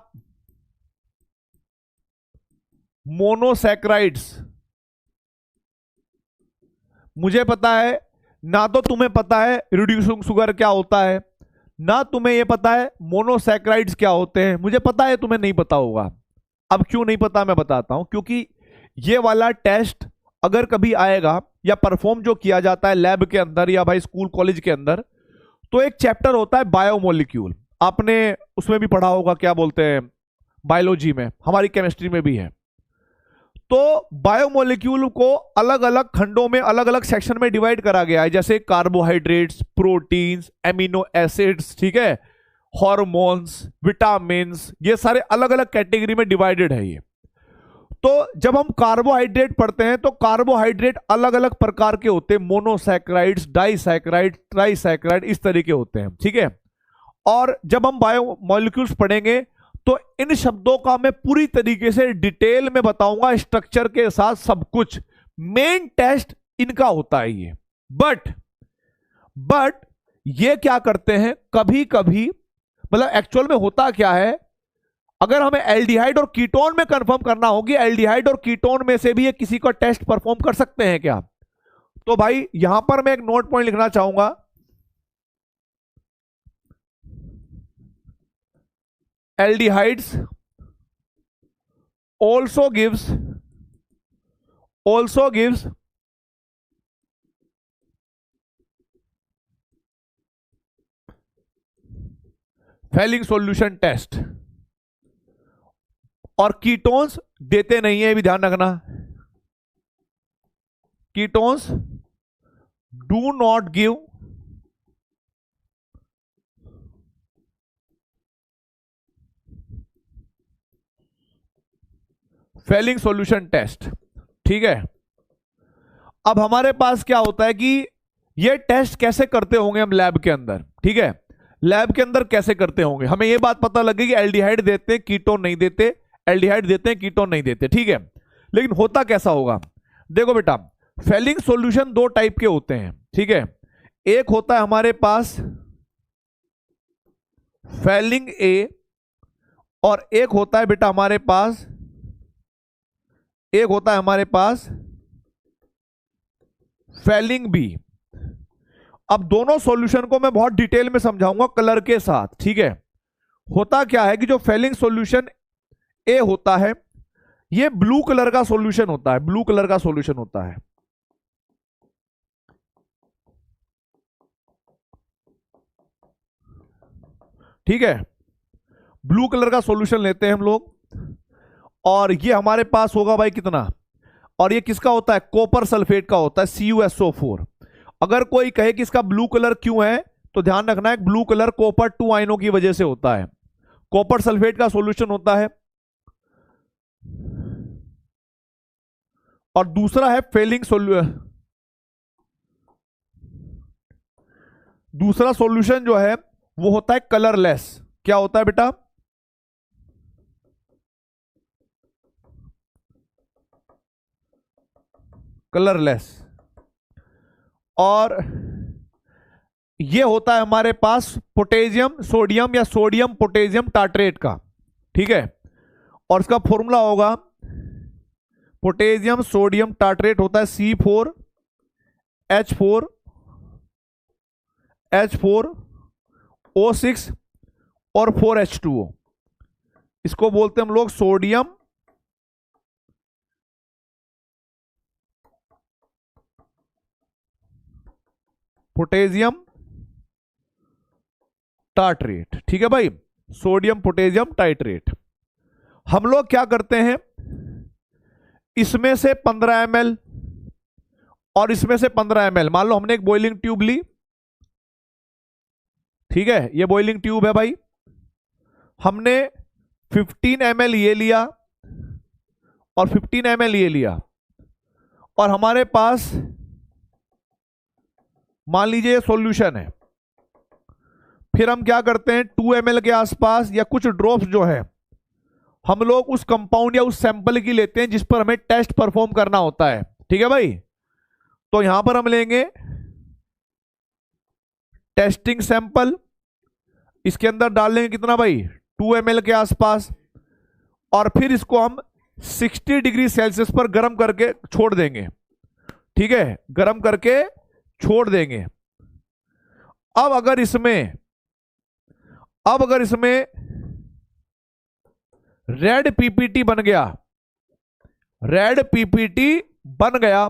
मोनोसैक्राइड्स। मुझे पता है, ना तो तुम्हें पता है रिड्यूसिंग शुगर क्या होता है, ना तुम्हें यह पता है मोनोसैक्राइड्स क्या होते हैं। मुझे पता है तुम्हें नहीं पता होगा। अब क्यों नहीं पता मैं बताता हूं, क्योंकि ये वाला टेस्ट अगर कभी आएगा या परफॉर्म जो किया जाता है लैब के अंदर या भाई स्कूल कॉलेज के अंदर, तो एक चैप्टर होता है बायोमोलिक्यूल, आपने उसमें भी पढ़ा होगा, क्या बोलते हैं, बायोलॉजी में, हमारी केमिस्ट्री में भी है। तो बायोमोलिक्यूल को अलग अलग खंडों में, अलग अलग सेक्शन में डिवाइड करा गया है, जैसे कार्बोहाइड्रेट्स, प्रोटीन्स, एमिनो एसिड्स, ठीक है, हॉर्मोन्स, विटामिन्स, ये सारे अलग अलग कैटेगरी में डिवाइडेड है ये। तो जब हम कार्बोहाइड्रेट पढ़ते हैं तो कार्बोहाइड्रेट अलग अलग प्रकार के होते हैं, मोनोसैकेराइड्स, डाइसैकेराइड, ट्राइसैकेराइड, इस तरीके होते हैं, ठीक है। और जब हम बायोमोलिक्यूल्स पढ़ेंगे तो इन शब्दों का मैं पूरी तरीके से डिटेल में बताऊंगा, स्ट्रक्चर के साथ सब कुछ। मेन टेस्ट इनका होता है ये। बट ये क्या करते हैं, कभी कभी, मतलब एक्चुअल में होता क्या है, अगर हमें एल्डिहाइड और कीटोन में कंफर्म करना होगी, एल्डिहाइड और कीटोन में से भी ये किसी का टेस्ट परफॉर्म कर सकते हैं क्या? तो भाई यहां पर मैं एक नोट पॉइंट लिखना चाहूंगा, aldehydes also gives Fehling solution test, और कीटोन्स देते नहीं है, ये भी ध्यान रखना। Ketones do not give Fehling solution test, ठीक है। अब हमारे पास क्या होता है कि ये टेस्ट कैसे करते होंगे हम लैब के अंदर, ठीक है। लैब के अंदर कैसे करते होंगे, हमें ये बात पता लगे कि एल्डिहाइड देते हैं, कीटोन नहीं देते, एल्डिहाइड देते हैं, कीटोन नहीं देते, ठीक है। लेकिन होता कैसा होगा, देखो बेटा, फेलिंग सॉल्यूशन दो टाइप के होते हैं, ठीक है। एक होता है हमारे पास फेलिंग ए, और एक होता है बेटा हमारे पास, एक होता है हमारे पास फेलिंग बी। अब दोनों सॉल्यूशन को मैं बहुत डिटेल में समझाऊंगा कलर के साथ, ठीक है। होता क्या है कि जो फेलिंग सॉल्यूशन ए होता है, ये ब्लू कलर का सॉल्यूशन होता है, ब्लू कलर का सॉल्यूशन होता है, ठीक है। ब्लू कलर का सॉल्यूशन लेते हैं हम लोग, और ये हमारे पास होगा भाई कितना, और ये किसका होता है, कॉपर सल्फेट का होता है, CuSO4। अगर कोई कहे कि इसका ब्लू कलर क्यों है, तो ध्यान रखना है ब्लू कलर कॉपर 2 आयनों की वजह से होता है। कॉपर सल्फेट का सॉल्यूशन होता है, और दूसरा है फेलिंग सॉल्यूशन। दूसरा सॉल्यूशन जो है वो होता है कलरलेस। क्या होता है बेटा, कलरलेस। और ये होता है हमारे पास पोटेशियम सोडियम या सोडियम पोटेशियम टार्ट्रेट का, ठीक है। और इसका फॉर्मूला होगा, पोटेशियम सोडियम टार्ट्रेट होता है C4H4O6 और 4H2O। इसको बोलते हैं हम लोग सोडियम पोटेशियम टार्ट्रेट, ठीक है भाई, सोडियम पोटेशियम टाइट्रेट। हम लोग क्या करते हैं, इसमें से 15 ml और इसमें से 15 ml, मान लो हमने एक बॉइलिंग ट्यूब ली, ठीक है, ये बॉइलिंग ट्यूब है भाई, हमने 15 ml ये लिया और 15 ml ये लिया, और हमारे पास मान लीजिए सॉल्यूशन है। फिर हम क्या करते हैं, 2 ml के आसपास या कुछ ड्रॉप्स जो है हम लोग उस कंपाउंड या उस सैंपल की लेते हैं जिस पर हमें टेस्ट परफॉर्म करना होता है, ठीक है भाई। तो यहां पर हम लेंगे टेस्टिंग सैंपल, इसके अंदर डाल लेंगे कितना भाई, 2 ml के आसपास, और फिर इसको हम 60 डिग्री सेल्सियस पर गर्म करके छोड़ देंगे, ठीक है, गर्म करके छोड़ देंगे। अब अगर इसमें रेड पीपीटी बन गया, रेड पीपीटी बन गया,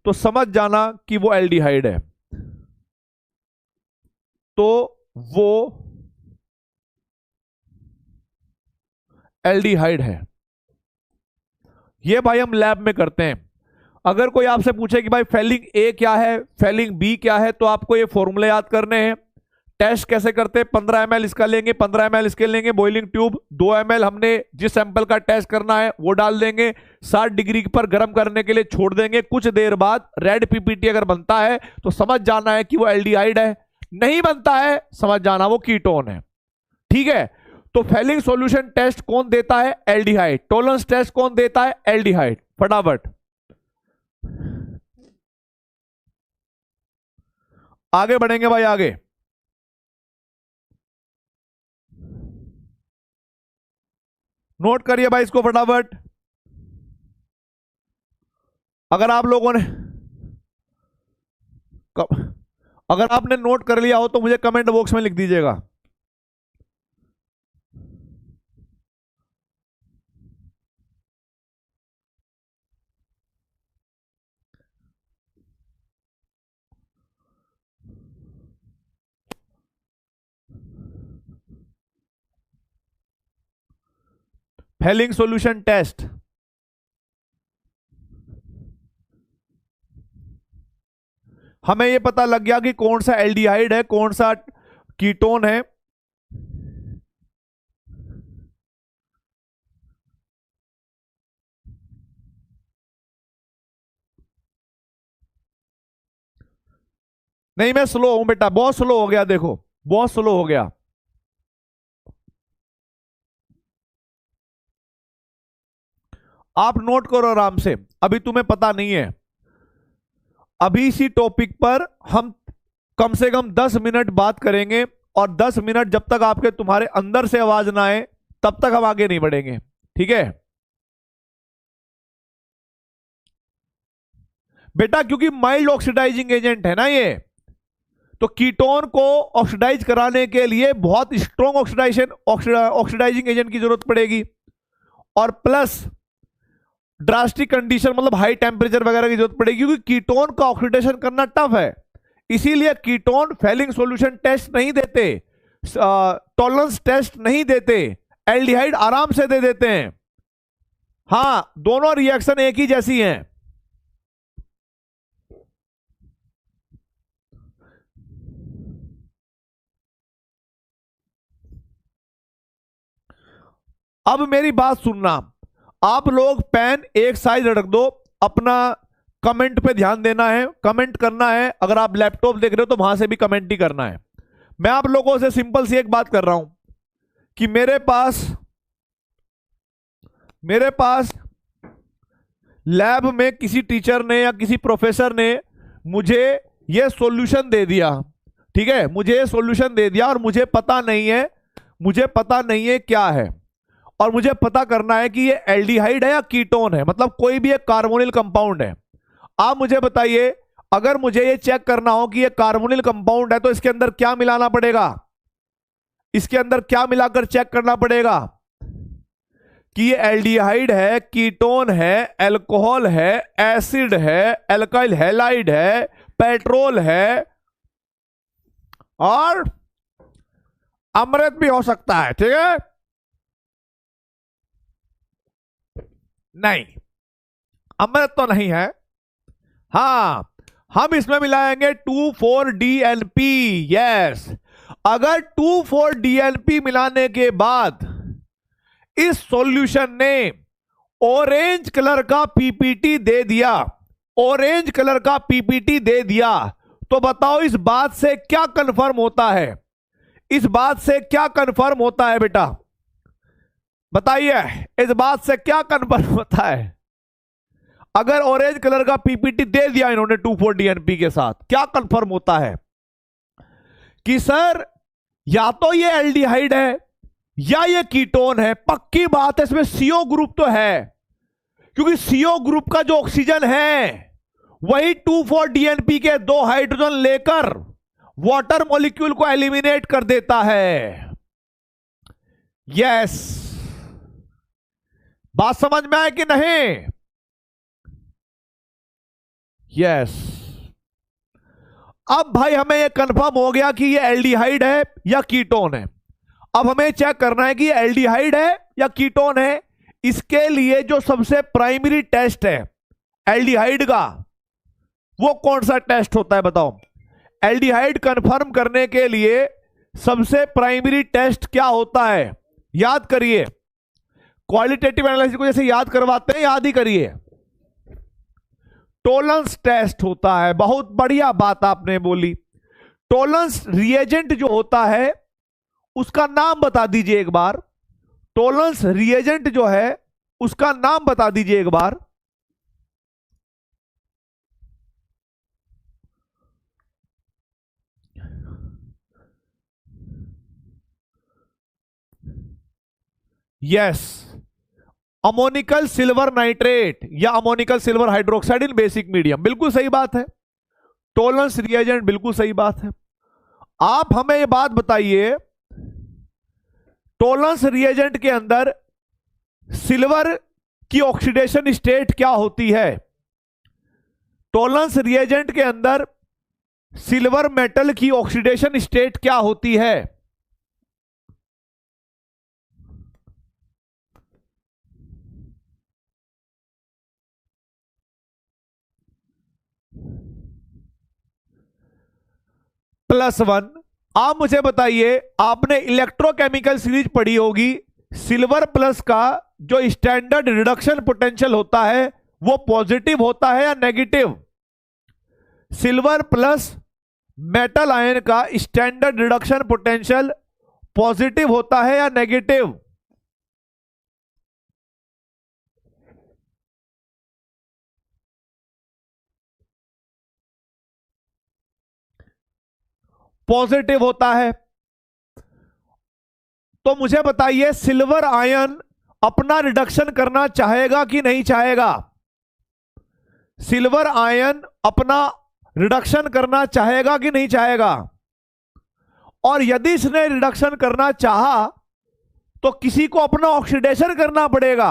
तो समझ जाना कि वो एल्डिहाइड है। तो वो एल्डिहाइड है। ये भाई हम लैब में करते हैं। अगर कोई आपसे पूछे कि भाई फेलिंग ए क्या है, फेलिंग बी क्या है, तो आपको ये फॉर्मूले याद करने हैं। टेस्ट कैसे करते हैं, 15 ml इसका लेंगे, 15 ml इसके लेंगे, बॉइलिंग ट्यूब 2 ml हमने जिस सैंपल का टेस्ट करना है वो डाल देंगे, 60 डिग्री पर गर्म करने के लिए छोड़ देंगे। कुछ देर बाद रेड पीपीटी अगर बनता है तो समझ जाना है कि वो एल्डिहाइड है, नहीं बनता है समझ जाना वो कीटोन है। ठीक है, तो फेलिंग सॉल्यूशन टेस्ट कौन देता है, एल्डिहाइड। टॉलरेंस टेस्ट कौन देता है, एल्डिहाइड। फटाफट आगे बढ़ेंगे भाई, आगे नोट करिए भाई इसको फटाफट। अगर आप लोगों ने अगर आपने नोट कर लिया हो तो मुझे कमेंट बॉक्स में लिख दीजिएगा। फेलिंग सॉल्यूशन टेस्ट, हमें यह पता लग गया कि कौन सा एल्डिहाइड है, कौन सा कीटोन है। नहीं मैं स्लो हूं बेटा, बहुत स्लो हो गया, देखो बहुत स्लो हो गया। आप नोट करो आराम से, अभी तुम्हें पता नहीं है। अभी इसी टॉपिक पर हम कम से कम 10 मिनट बात करेंगे, और 10 मिनट जब तक आपके तुम्हारे अंदर से आवाज ना आए तब तक हम आगे नहीं बढ़ेंगे। ठीक है बेटा, क्योंकि माइल्ड ऑक्सीडाइजिंग एजेंट है ना ये, तो कीटोन को ऑक्सीडाइज कराने के लिए बहुत स्ट्रॉन्ग ऑक्सीडाइजिंग एजेंट की जरूरत पड़ेगी, और प्लस ड्रास्टिक कंडीशन मतलब हाई टेम्परेचर वगैरह की जरूरत पड़ेगी, क्योंकि कीटोन का ऑक्सीडेशन करना टफ है। इसीलिए कीटोन फेलिंग सॉल्यूशन टेस्ट नहीं देते, टॉलरेंस टेस्ट नहीं देते, एल्डिहाइड आराम से दे देते हैं। हां, दोनों रिएक्शन एक ही जैसी हैं। अब मेरी बात सुनना, आप लोग पेन एक साइड रख दो, अपना कमेंट पे ध्यान देना है, कमेंट करना है। अगर आप लैपटॉप देख रहे हो तो वहां से भी कमेंट ही करना है। मैं आप लोगों से सिंपल सी एक बात कर रहा हूं कि मेरे पास लैब में किसी टीचर ने या किसी प्रोफेसर ने मुझे यह सॉल्यूशन दे दिया, ठीक है, मुझे यह सॉल्यूशन दे दिया, और मुझे पता नहीं है क्या है, और मुझे पता करना है कि ये एल्डिहाइड है या कीटोन है, मतलब कोई भी एक कार्बोनिल कंपाउंड है। आप मुझे बताइए, अगर मुझे ये चेक करना हो कि ये कार्बोनिल कंपाउंड है तो इसके अंदर क्या मिलाना पड़ेगा, इसके अंदर क्या मिलाकर चेक करना पड़ेगा कि ये एल्डिहाइड है, कीटोन है, अल्कोहल है, एसिड है, एल्काइल हैलाइड है, पेट्रोल है, और अमृत भी हो सकता है। ठीक है, नहीं अमृत तो नहीं है। हां, हम इसमें मिलाएंगे 2,4-DNP। यस, अगर 2,4-DNP मिलाने के बाद इस सॉल्यूशन ने ऑरेंज कलर का पीपीटी दे दिया, ऑरेंज कलर का पीपीटी दे दिया, तो बताओ इस बात से क्या कंफर्म होता है, इस बात से क्या कंफर्म होता है बेटा, बताइए इस बात से क्या कंफर्म होता है। अगर ऑरेंज कलर का पीपीटी दे दिया इन्होंने 2,4-DNP के साथ, क्या कंफर्म होता है कि सर या तो ये एल्डिहाइड है या ये कीटोन है। पक्की बात है, इसमें सीओ ग्रुप तो है, क्योंकि सीओ ग्रुप का जो ऑक्सीजन है वही 2,4-DNP के 2 हाइड्रोजन लेकर वाटर मॉलिक्यूल को एलिमिनेट कर देता है। यस, बात समझ में आए कि नहीं? यस, अब भाई हमें यह कंफर्म हो गया कि ये एल्डिहाइड है या कीटोन है। अब हमें चेक करना है कि एल्डिहाइड है या कीटोन है। इसके लिए जो सबसे प्राइमरी टेस्ट है एल्डिहाइड का, वो कौन सा टेस्ट होता है बताओ। एल्डिहाइड कंफर्म करने के लिए सबसे प्राइमरी टेस्ट क्या होता है, याद करिए। क्वालिटेटिव एनालिसिस को जैसे याद करवाते हैं, याद ही करिए। टोलेंस टेस्ट होता है। बहुत बढ़िया बात आपने बोली। टोलेंस रिएजेंट जो होता है उसका नाम बता दीजिए एक बार। टोलेंस रिएजेंट जो है उसका नाम बता दीजिए एक बार। यस, अमोनिकल सिल्वर नाइट्रेट या अमोनिकल सिल्वर हाइड्रोक्साइड इन बेसिक मीडियम। बिल्कुल सही बात है। टोलेंस रिएजेंट, बिल्कुल सही बात है। आप हमें यह बात बताइए, टोलेंस रिएजेंट के अंदर सिल्वर की ऑक्सीडेशन स्टेट क्या होती है। टोलेंस रिएजेंट के अंदर सिल्वर मेटल की ऑक्सीडेशन स्टेट क्या होती है। +1। आप मुझे बताइए, आपने इलेक्ट्रोकेमिकल सीरीज पढ़ी होगी। सिल्वर प्लस का जो स्टैंडर्ड रिडक्शन पोटेंशियल होता है वो पॉजिटिव होता है या negative. Silver plus metal ion का स्टैंडर्ड रिडक्शन पोटेंशियल पॉजिटिव होता है या नेगेटिव। पॉजिटिव होता है। तो मुझे बताइए, सिल्वर आयन अपना रिडक्शन करना चाहेगा कि नहीं चाहेगा। सिल्वर आयन अपना रिडक्शन करना चाहेगा कि नहीं चाहेगा। और यदि इसने रिडक्शन करना चाहा तो किसी को अपना ऑक्सीडेशन करना पड़ेगा।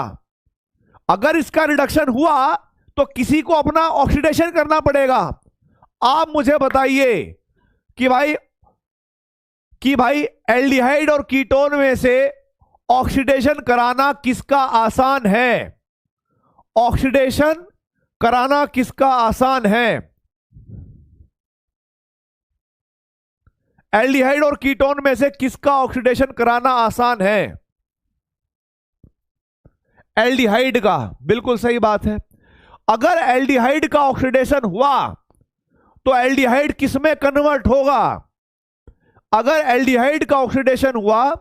अगर इसका रिडक्शन हुआ तो किसी को अपना ऑक्सीडेशन करना पड़ेगा। आप मुझे बताइए कि भाई एल्डिहाइड और कीटोन में से ऑक्सीडेशन कराना किसका आसान है। ऑक्सीडेशन कराना किसका आसान है। एल्डिहाइड और कीटोन में से किसका ऑक्सीडेशन कराना आसान है। एल्डिहाइड का, बिल्कुल सही बात है। अगर एल्डिहाइड का ऑक्सीडेशन हुआ तो एल्डिहाइड किसमें कन्वर्ट होगा। अगर एल्डिहाइड का ऑक्सीडेशन हुआ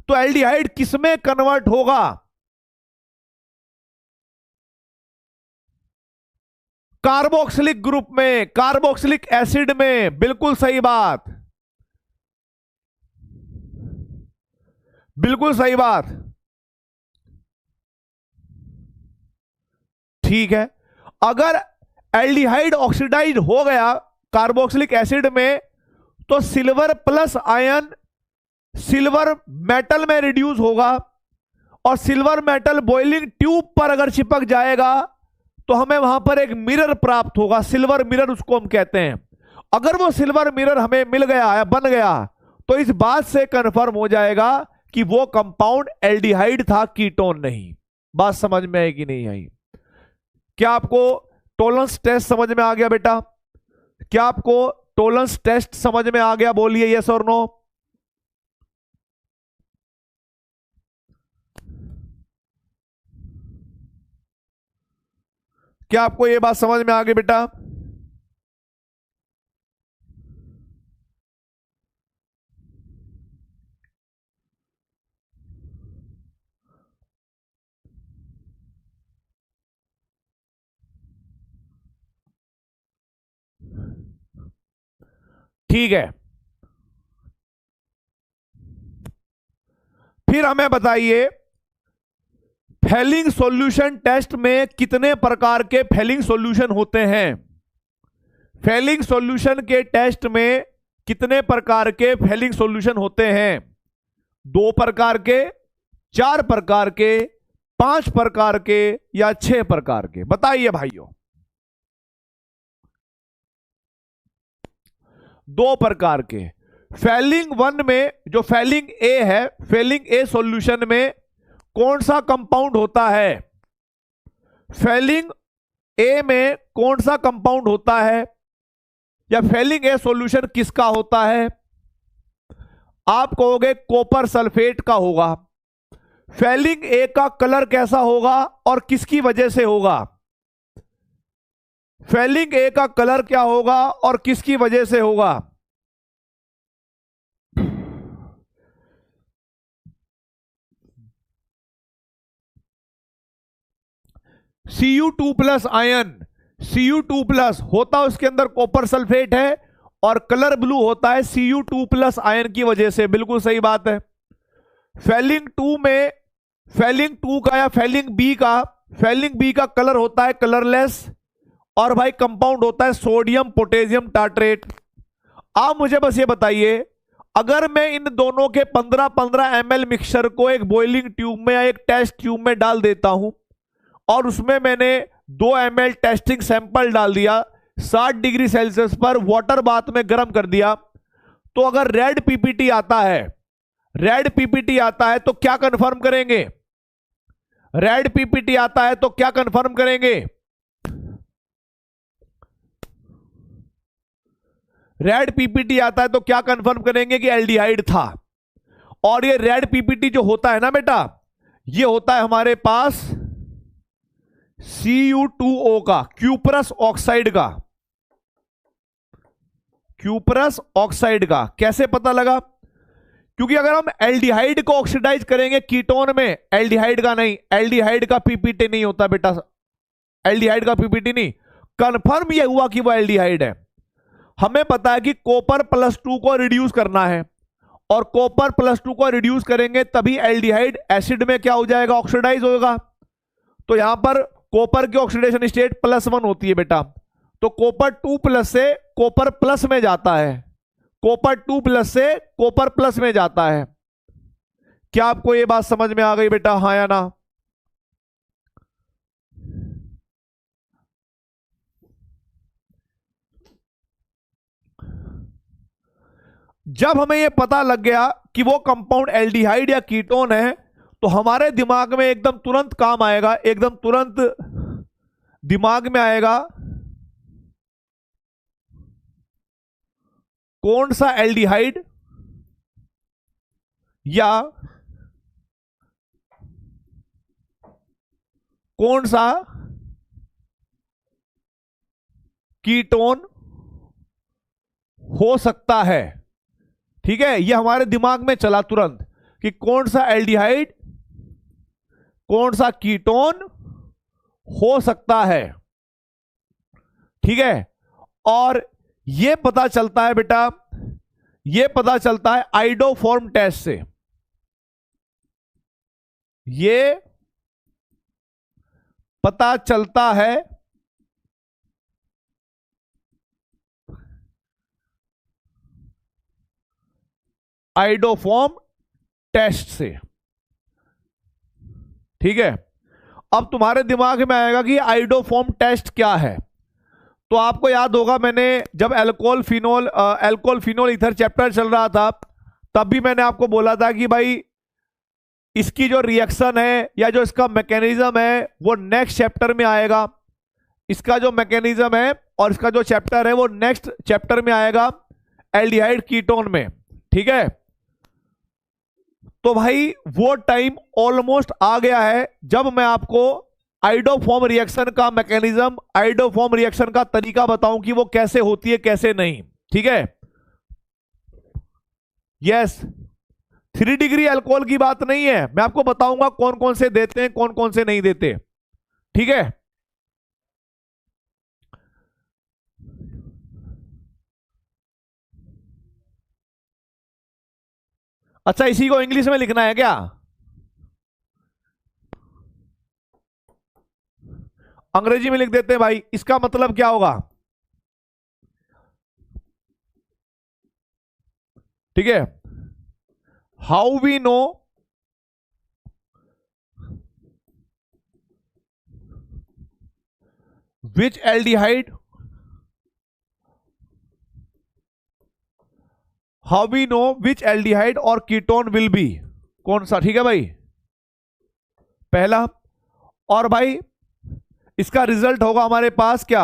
तो एल्डिहाइड किसमें कन्वर्ट होगा। कार्बोक्सिलिक ग्रुप में, कार्बोक्सिलिक एसिड में। बिल्कुल सही बात, बिल्कुल सही बात। ठीक है, अगर एल्डिहाइड ऑक्सीडाइज हो गया कार्बोक्सिलिक एसिड में तो silver plus ion silver metal में रिड्यूस होगा और सिल्वर मेटल बॉइलिंग ट्यूब पर अगर चिपक जाएगा तो हमें वहां पर एक मिरर प्राप्त होगा। सिल्वर मिरर उसको हम कहते हैं। अगर वो सिल्वर मिरर हमें मिल गया या बन गया तो इस बात से कंफर्म हो जाएगा कि वो कंपाउंड एल्डिहाइड था, कीटोन नहीं। बात समझ में आई कि नहीं आई। क्या आपको टोलेंस टेस्ट समझ में आ गया बेटा। क्या आपको टोलेंस टेस्ट समझ में आ गया, बोलिए यस और नो। क्या आपको यह बात समझ में आ गई बेटा। ठीक है, फिर हमें बताइए, फेलिंग सॉल्यूशन टेस्ट में कितने प्रकार के फेलिंग सॉल्यूशन होते हैं। फेलिंग सॉल्यूशन के टेस्ट में कितने प्रकार के फेलिंग सॉल्यूशन होते हैं। 2 प्रकार के, 4 प्रकार के, 5 प्रकार के या 6 प्रकार के, बताइए भाइयों। 2 प्रकार के। फेलिंग वन में जो फेलिंग ए है, फेलिंग ए सॉल्यूशन में कौन सा कंपाउंड होता है? फेलिंग ए में कौन सा कंपाउंड होता है, या फेलिंग ए सॉल्यूशन किसका होता है? आप कहोगे कॉपर सल्फेट का होगा। फेलिंग ए का कलर कैसा होगा और किसकी वजह से होगा? फेलिंग ए का कलर क्या होगा और किसकी वजह से होगा? Cu2 plus ion, Cu2 plus होता उसके अंदर कॉपर सल्फेट है और कलर ब्लू होता है Cu2 प्लस आयन की वजह से। बिल्कुल सही बात है। फेलिंग 2 में, फेलिंग 2 का या फेलिंग बी का कलर होता है कलरलेस, और भाई कंपाउंड होता है सोडियम पोटेशियम टार्ट्रेट। आप मुझे बस ये बताइए, अगर मैं इन दोनों के 15-15 ml मिक्सचर को एक बॉइलिंग ट्यूब में या एक टेस्ट ट्यूब में डाल देता हूं और उसमें मैंने 2 ml टेस्टिंग सैंपल डाल दिया, 60 डिग्री सेल्सियस पर वाटर बाथ में गर्म कर दिया, तो अगर रेड पीपीटी आता है, रेड पीपीटी आता है तो क्या कंफर्म करेंगे? रेड पीपीटी आता है तो क्या कंफर्म करेंगे? रेड पीपीटी आता है तो क्या कंफर्म करेंगे कि एल्डिहाइड था। और ये रेड पीपीटी जो होता है ना बेटा, ये होता है हमारे पास Cu2O का, क्यूपरस ऑक्साइड का, क्यूपरस ऑक्साइड का। कैसे पता लगा? क्योंकि अगर हम एल्डिहाइड को ऑक्सीडाइज करेंगे कीटोन में, एल्डिहाइड का नहीं, एल्डिहाइड का पीपीटी नहीं होता बेटा, एल्डिहाइड का पीपीटी नहीं। कंफर्म यह हुआ कि वो एल्डिहाइड है। हमें पता है कि कॉपर +2 को रिड्यूस करना है, और कॉपर +2 को रिड्यूस करेंगे तभी एल्डिहाइड एसिड में क्या हो जाएगा? ऑक्सीडाइज होगा। तो यहां पर कॉपर की ऑक्सीडेशन स्टेट +1 होती है बेटा, तो कॉपर 2+ से कॉपर प्लस में जाता है, कॉपर 2+ से कॉपर प्लस में जाता है। क्या आपको यह बात समझ में आ गई बेटा, हाँ या ना? जब हमें यह पता लग गया कि वो कंपाउंड एल्डिहाइड या कीटोन है, तो हमारे दिमाग में एकदम तुरंत काम आएगा, एकदम तुरंत दिमाग में आएगा कौन सा एल्डिहाइड या कौन सा कीटोन हो सकता है। ठीक है, यह हमारे दिमाग में चला तुरंत कि कौन सा एल्डिहाइड, कौन सा कीटोन हो सकता है। ठीक है, और यह पता चलता है बेटा, यह पता चलता है आइडोफॉर्म टेस्ट से। यह पता चलता है आइडोफॉर्म टेस्ट से। ठीक है, अब तुम्हारे दिमाग में आएगा कि आइडोफॉर्म टेस्ट क्या है। तो आपको याद होगा, मैंने जब एल्कोहल फिनोल ईथर चैप्टर चल रहा था, तब भी मैंने आपको बोला था कि भाई इसकी जो रिएक्शन है या जो इसका मैकेनिज्म है वो नेक्स्ट चैप्टर में आएगा। इसका जो मैकेनिज्म है और इसका जो चैप्टर है वो नेक्स्ट चैप्टर में आएगा, एल्डिहाइड कीटोन में। ठीक है, तो भाई वो टाइम ऑलमोस्ट आ गया है जब मैं आपको आइडोफॉर्म रिएक्शन का मैकेनिज्म, आइडोफॉर्म रिएक्शन का तरीका बताऊं कि वो कैसे होती है कैसे नहीं। ठीक है, यस, 3 डिग्री अल्कोहल की बात नहीं है, मैं आपको बताऊंगा कौन कौन से देते हैं कौन कौन से नहीं देते। ठीक है, अच्छा इसी को इंग्लिश में लिखना है क्या? अंग्रेजी में लिख देते हैं भाई, इसका मतलब क्या होगा? ठीक है, how we know which aldehyde, how we know which aldehyde और कीटोन विल बी, कौन सा, ठीक है भाई, पहला। और भाई इसका रिजल्ट होगा हमारे पास क्या,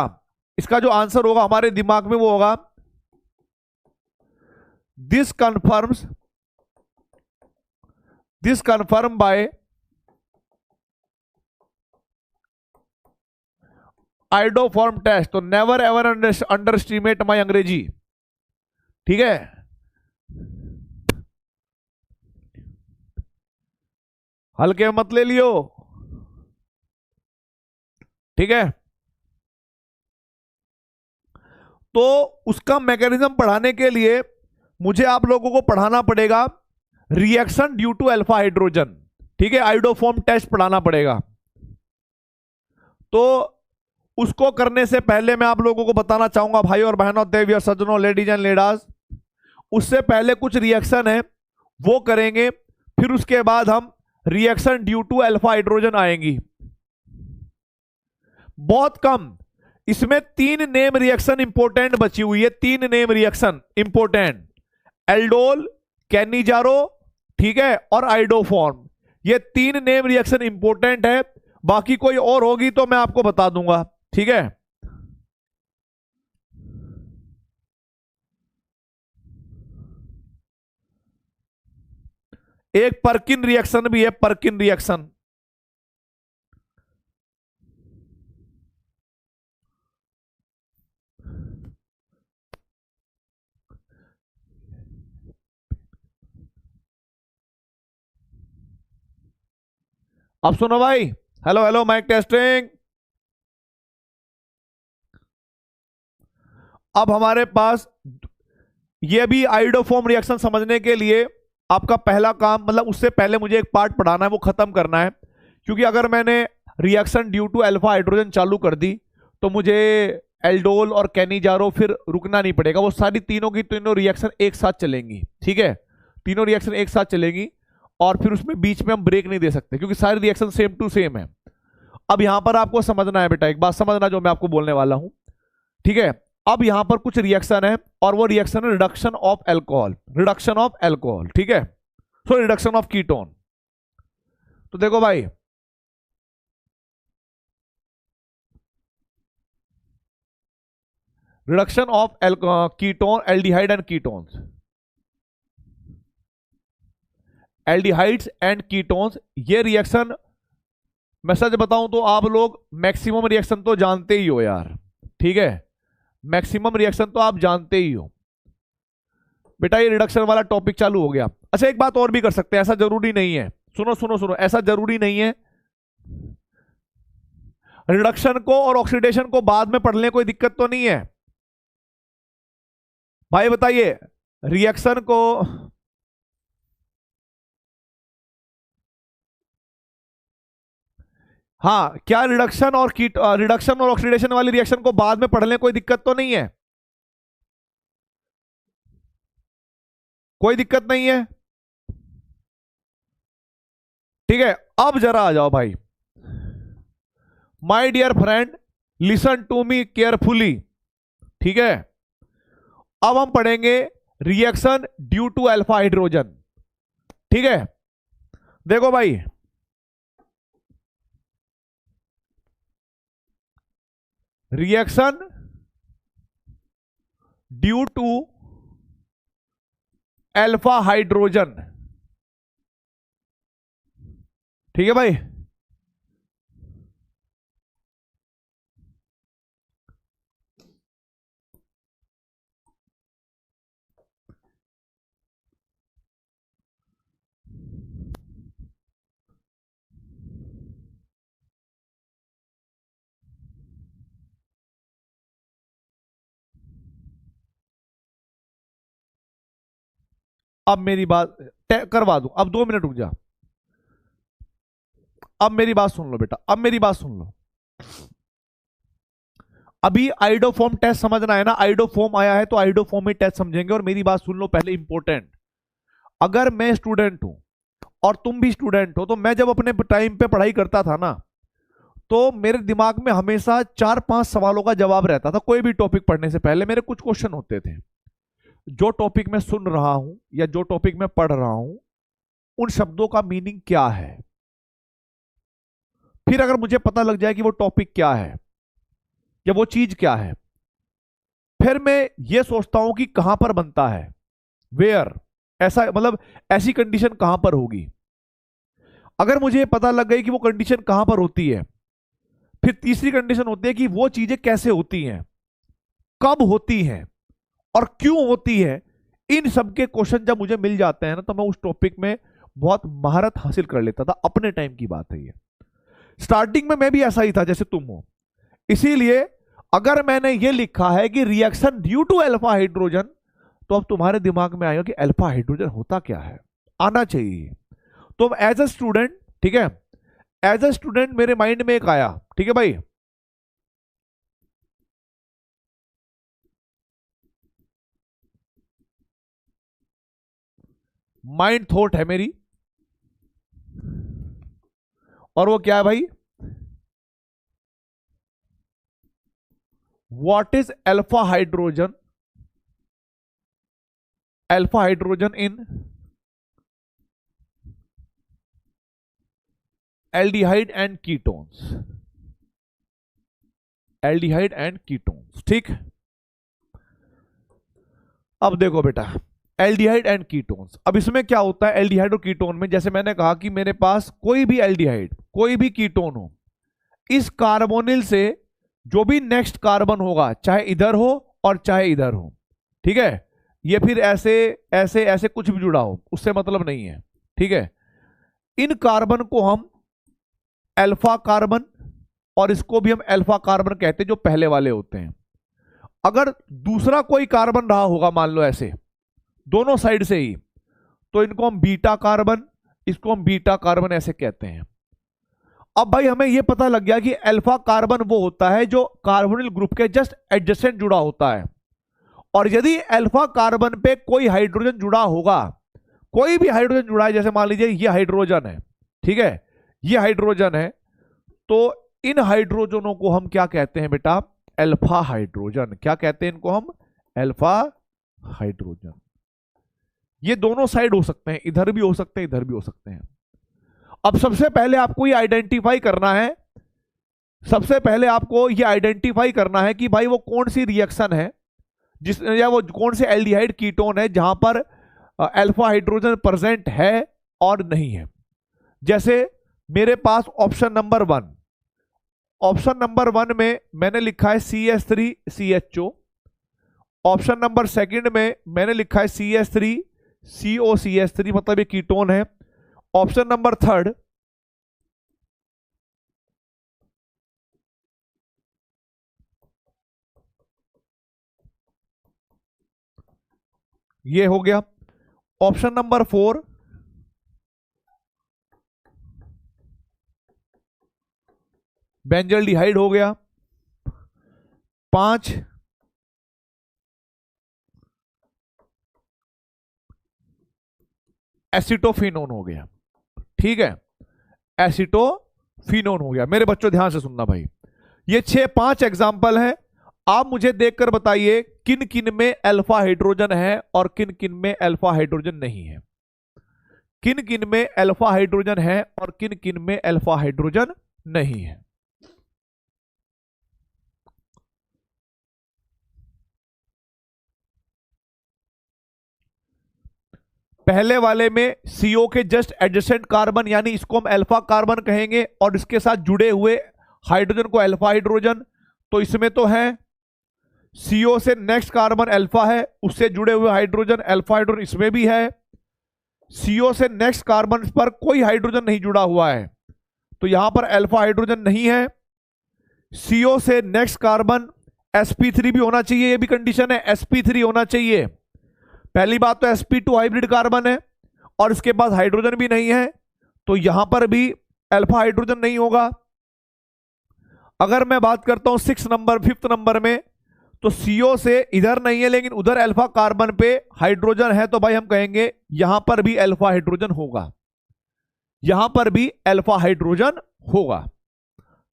इसका जो आंसर होगा हमारे दिमाग में वो होगा this confirm by iodoform test. तो never ever underestimate my अंग्रेजी, ठीक है। हल्के मत ले लियो, ठीक है। तो उसका मैकेनिज्म पढ़ाने के लिए मुझे आप लोगों को पढ़ाना पड़ेगा reaction due to alpha hydrogen, ठीक है, आइडोफॉर्म टेस्ट पढ़ाना पड़ेगा। तो उसको करने से पहले मैं आप लोगों को बताना चाहूंगा भाई और बहनों, देवियों, सज्जनों, लेडीज एंड लेडास, उससे पहले कुछ रिएक्शन है वो करेंगे, फिर उसके बाद हम reaction due to alpha hydrogen आएंगी। बहुत कम, इसमें 3 नेम रिएक्शन इंपॉर्टेंट बची हुई है, 3 name reaction important, aldol, Cannizzaro, ठीक है, और आइडोफॉर्म। ये 3 नेम रिएक्शन इंपॉर्टेंट है, बाकी कोई और होगी तो मैं आपको बता दूंगा, ठीक है। एक पर्किन रिएक्शन भी है, पर्किन रिएक्शन, अब सुनो भाई, हेलो हेलो, माइक टेस्टिंग। अब हमारे पास ये भी आइडोफॉर्म रिएक्शन समझने के लिए आपका पहला काम, मतलब उससे पहले मुझे एक पार्ट पढ़ाना है, वो खत्म करना है, क्योंकि अगर मैंने reaction due to alpha hydrogen चालू कर दी तो मुझे एल्डोल और कैनिजारो फिर रुकना नहीं पड़ेगा, वो सारी तीनों की तीनों रिएक्शन एक साथ चलेंगी, ठीक है, तीनों रिएक्शन एक साथ चलेंगी, और फिर उसमें बीच में हम ब्रेक नहीं दे सकते क्योंकि सारी रिएक्शन सेम टू सेम है। अब यहां पर आपको समझना है बेटा, एक बात समझना जो मैं आपको बोलने वाला हूं, ठीक है। अब यहां पर कुछ रिएक्शन है और वो रिएक्शन है reduction of alcohol, reduction of alcohol, ठीक है, सो रिडक्शन ऑफ कीटोन। तो देखो भाई, reduction of ketone, aldehyde and ketones, aldehydes and ketones, ये रिएक्शन मैं सच बताऊं तो आप लोग मैक्सिमम रिएक्शन तो जानते ही हो यार, ठीक है, मैक्सिमम रिएक्शन तो आप जानते ही हो बेटा। ये रिडक्शन वाला टॉपिक चालू हो गया। अच्छा एक बात और भी कर सकते हैं, ऐसा जरूरी नहीं है, सुनो सुनो सुनो, ऐसा जरूरी नहीं है, रिडक्शन को और ऑक्सीडेशन को बाद में पढ़ने कोई दिक्कत तो नहीं है भाई, बताइए रिएक्शन को, हाँ क्या रिडक्शन और ऑक्सीडेशन वाली रिएक्शन को बाद में पढ़ने कोई दिक्कत तो नहीं है, कोई दिक्कत नहीं है, ठीक है। अब जरा आ जाओ भाई, my dear friend, listen to me carefully, ठीक है। अब हम पढ़ेंगे reaction due to alpha hydrogen, ठीक है। देखो भाई, reaction due to alpha hydrogen, ठीक है भाई। अब मेरी बात करवा दूं, अब 2 मिनट रुक जा, अब मेरी बात सुन लो बेटा, अब मेरी बात सुन लो। अभी आइडोफॉर्म टेस्ट समझना है ना, आइडोफॉर्म आया है तो आइडोफॉर्म में टेस्ट समझेंगे। और मेरी बात सुन लो पहले, इंपॉर्टेंट, अगर मैं स्टूडेंट हूं और तुम भी स्टूडेंट हो, तो मैं जब अपने टाइम पे पढ़ाई करता था ना, तो मेरे दिमाग में हमेशा 4-5 सवालों का जवाब रहता था। कोई भी टॉपिक पढ़ने से पहले मेरे कुछ क्वेश्चन होते थे, जो टॉपिक मैं सुन रहा हूं या जो टॉपिक मैं पढ़ रहा हूं उन शब्दों का मीनिंग क्या है। फिर अगर मुझे पता लग जाए कि वो टॉपिक क्या है या वो चीज क्या है, फिर मैं ये सोचता हूं कि कहां पर बनता है, वेयर, ऐसा मतलब ऐसी कंडीशन कहां पर होगी। अगर मुझे पता लग गई कि वो कंडीशन कहां पर होती है, फिर तीसरी कंडीशन होती है कि वो चीजें कैसे होती हैं, कब होती हैं और क्यों होती है। इन सब के क्वेश्चन जब मुझे मिल जाते हैं ना, तो मैं उस टॉपिक में बहुत महारत हासिल कर लेता था। अपने टाइम की बात है ये। स्टार्टिंग में मैं भी ऐसा ही था जैसे तुम हो। इसीलिए अगर मैंने ये लिखा है कि reaction due to alpha hydrogen, तो अब तुम्हारे दिमाग में आएगा कि अल्फा हाइड्रोजन होता क्या है, आना चाहिए। तो एज अ स्टूडेंट, ठीक है, एज अ स्टूडेंट मेरे माइंड में एक आया, ठीक है भाई, माइंड थॉट है मेरी, और वो क्या है भाई, what is alpha hydrogen, alpha hydrogen in aldehyde and ketones, aldehyde and ketones. ठीक, अब देखो बेटा, एल्डिहाइड एंड कीटोन्स, अब इसमें क्या होता है एल्डिहाइड और कीटोन में, जैसे मैंने कहा कि मेरे पास कोई भी एल्डिहाइड कोई भी कीटोन हो, इस कार्बोनिल से जो भी नेक्स्ट कार्बन होगा, चाहे इधर हो और चाहे इधर हो, ठीक है, ये फिर ऐसे ऐसे ऐसे कुछ भी जुड़ा हो, उससे मतलब नहीं है, ठीक है। इन कार्बन को हम अल्फा कार्बन, और इसको भी हम अल्फा कार्बन कहते हैं, जो पहले वाले होते हैं। अगर दूसरा कोई कार्बन रहा होगा, मान लो ऐसे दोनों साइड से ही, तो इनको हम बीटा कार्बन, इसको हम बीटा कार्बन ऐसे कहते हैं। अब भाई हमें यह पता लग गया कि अल्फा कार्बन वो होता है जो कार्बोनिल ग्रुप के जस्ट एडजेसेंट जुड़ा होता है। और यदि अल्फा कार्बन पे कोई हाइड्रोजन जुड़ा होगा, कोई भी हाइड्रोजन जुड़ा है, जैसे मान लीजिए ये हाइड्रोजन है, ठीक है, ये हाइड्रोजन है, तो इन हाइड्रोजनों को हम क्या कहते हैं बेटा, अल्फा हाइड्रोजन। क्या कहते हैं इनको हम, अल्फा हाइड्रोजन। ये दोनों साइड हो सकते हैं, इधर भी हो सकते हैं, इधर भी हो सकते हैं। अब सबसे पहले आपको ये आइडेंटिफाई करना है, सबसे पहले आपको ये आइडेंटिफाई करना है कि भाई वो कौन सी रिएक्शन है जिस, या वो कौन से एल्डिहाइड कीटोन है जहां पर अल्फा हाइड्रोजन प्रेजेंट है और नहीं है। जैसे मेरे पास ऑप्शन नंबर 1, ऑप्शन नंबर 1 में मैंने लिखा है CH3CHO, ऑप्शन नंबर 2 में मैंने लिखा है CH3COCH3, मतलब ये कीटोन है। ऑप्शन नंबर 3 ये हो गया। ऑप्शन नंबर 4 बेंजल्डिहाइड हो गया। 5 एसिटोफिनोन हो गया, ठीक है, एसिटोफिनोन हो गया। मेरे बच्चों ध्यान से सुनना भाई, ये 5 एग्जाम्पल है। आप मुझे देखकर बताइए किन किन में अल्फा हाइड्रोजन है और किन किन में अल्फा हाइड्रोजन नहीं है, किन किन में अल्फा हाइड्रोजन है और किन किन में अल्फा हाइड्रोजन नहीं है। पहले वाले में CO के जस्ट एडजेसेंट कार्बन, यानी इसको हम अल्फा कार्बन कहेंगे, और इसके साथ जुड़े हुए हाइड्रोजन को अल्फा हाइड्रोजन। तो इसमें तो है CO से नेक्स्ट कार्बन अल्फा है, उससे जुड़े हुए हाइड्रोजन अल्फा हाइड्रोजन इसमें भी है। CO से नेक्स्ट कार्बन पर कोई हाइड्रोजन नहीं जुड़ा हुआ है, तो यहां पर अल्फा हाइड्रोजन नहीं है। CO से नेक्स्ट कार्बन sp3 भी होना चाहिए, ये भी कंडीशन है, sp3 होना चाहिए। पहली बात तो sp2 हाइब्रिड कार्बन है और इसके पास हाइड्रोजन भी नहीं है, तो यहां पर भी अल्फा हाइड्रोजन नहीं होगा। अगर मैं बात करता हूं 5th नंबर में, तो CO से इधर नहीं है लेकिन उधर अल्फा कार्बन पे हाइड्रोजन है, तो भाई हम कहेंगे यहां पर भी अल्फा हाइड्रोजन होगा, यहां पर भी अल्फा हाइड्रोजन होगा,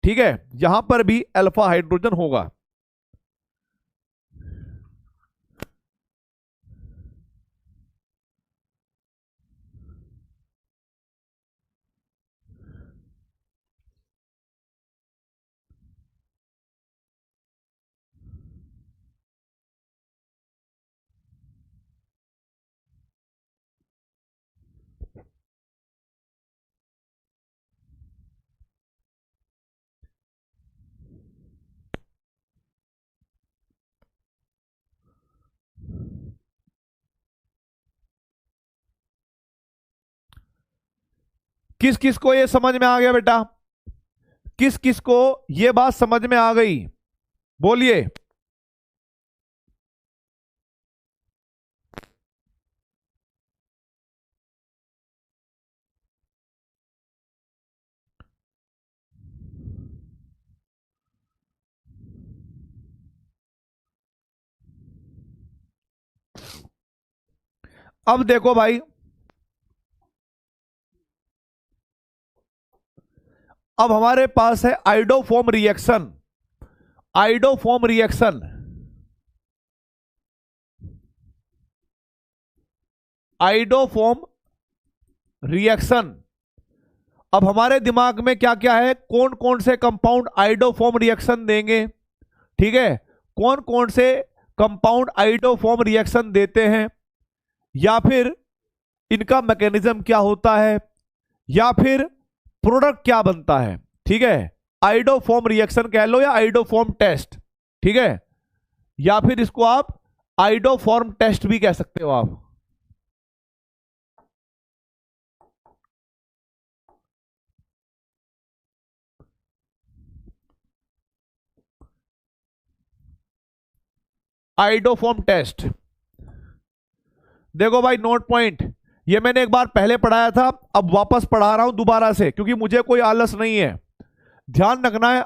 ठीक है, यहां पर भी अल्फा हाइड्रोजन होगा। किस किस को ये समझ में आ गया बेटा? किस किस को ये बात समझ में आ गई? बोलिए। अब देखो भाई, अब हमारे पास है iodoform reaction. Iodoform reaction, iodoform reaction. अब हमारे दिमाग में क्या क्या है, कौन कौन से कंपाउंड आइडोफॉर्म रिएक्शन देंगे, ठीक है, कौन कौन से कंपाउंड आइडोफॉर्म रिएक्शन देते हैं, या फिर इनका मैकेनिज्म क्या होता है, या फिर प्रोडक्ट क्या बनता है, ठीक है। आइडोफॉर्म रिएक्शन कह लो या आइडोफॉर्म टेस्ट, ठीक है, या फिर इसको आप आइडोफॉर्म टेस्ट भी कह सकते हो आप। आइडोफॉर्म टेस्ट, देखो भाई नोट पॉइंट, ये मैंने एक बार पहले पढ़ाया था, अब वापस पढ़ा रहा हूं दोबारा से, क्योंकि मुझे कोई आलस नहीं है। ध्यान रखना है,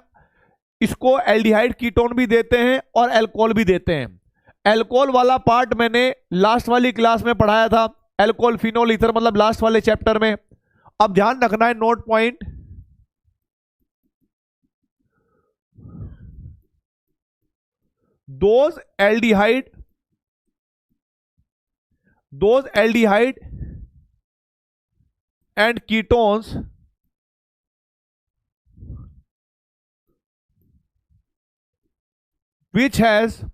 इसको एल्डिहाइड कीटोन भी देते हैं और अल्कोहल भी देते हैं। अल्कोहल वाला पार्ट मैंने लास्ट वाली क्लास में पढ़ाया था, अल्कोहल फिनोल ईथर, मतलब लास्ट वाले चैप्टर में। अब ध्यान रखना है, note point, those aldehyde and ketones which has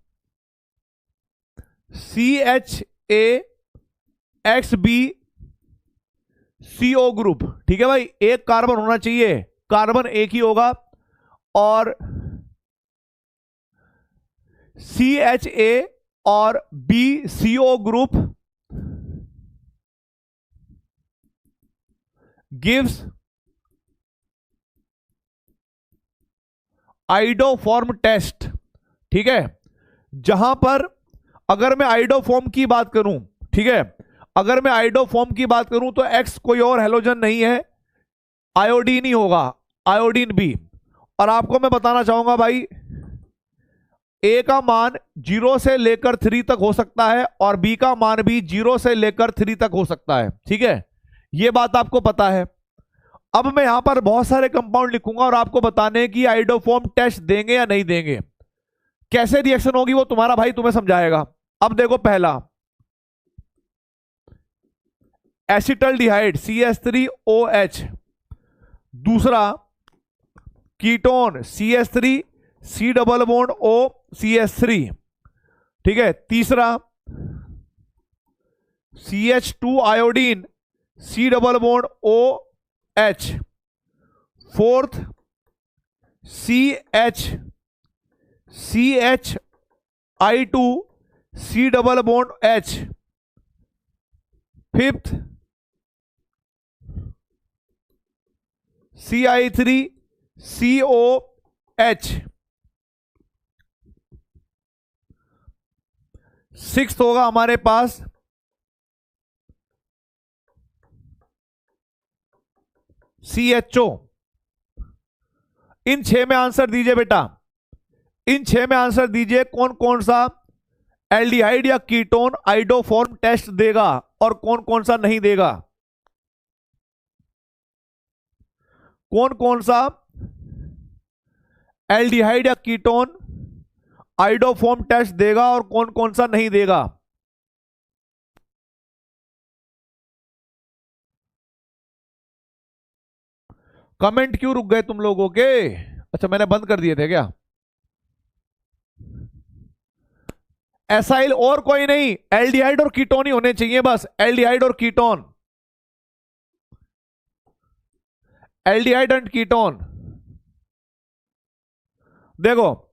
CHAXB CO group, ठीक है भाई, एक कार्बन होना चाहिए, कार्बन एक ही होगा, और CHA और BCO group gives iodoform test, ठीक है। जहां पर अगर मैं आइडोफॉर्म की बात करूं, ठीक है, अगर मैं आइडोफॉर्म की बात करूं तो X कोई और हेलोजन नहीं है, आयोडीन ही होगा, आयोडीन बी। और आपको मैं बताना चाहूंगा भाई, ए का मान 0 से लेकर 3 तक हो सकता है और बी का मान भी 0 से लेकर 3 तक हो सकता है, ठीक है, ये बात आपको पता है। अब मैं यहां पर बहुत सारे कंपाउंड लिखूंगा और आपको बताने की आइडोफॉर्म टेस्ट देंगे या नहीं देंगे, कैसे रिएक्शन होगी वो तुम्हारा भाई तुम्हें समझाएगा। अब देखो, पहला एसिटल्डिहाइड CH3OH, दूसरा ketone CH3 C double bond O CH3, ठीक है, तीसरा CH2 iodine C double bond OH, fourth CHI2 C double bond H, fifth CI3COH, sixth होगा हमारे पास CHO। इन 6 में आंसर दीजिए बेटा, इन 6 में आंसर दीजिए कौन कौन सा एल्डिहाइड या कीटोन आइडोफॉर्म टेस्ट देगा और कौन कौन सा नहीं देगा, कौन कौन सा एल्डिहाइड या कीटोन आइडोफॉर्म टेस्ट देगा और कौन कौन सा नहीं देगा। कमेंट क्यों रुक गए तुम लोगों के? अच्छा, मैंने बंद कर दिए थे क्या? एसाइल और कोई नहीं, एल्डिहाइड और कीटोन ही होने चाहिए बस, एल्डिहाइड और कीटोन, एल्डिहाइड एंड कीटोन। देखो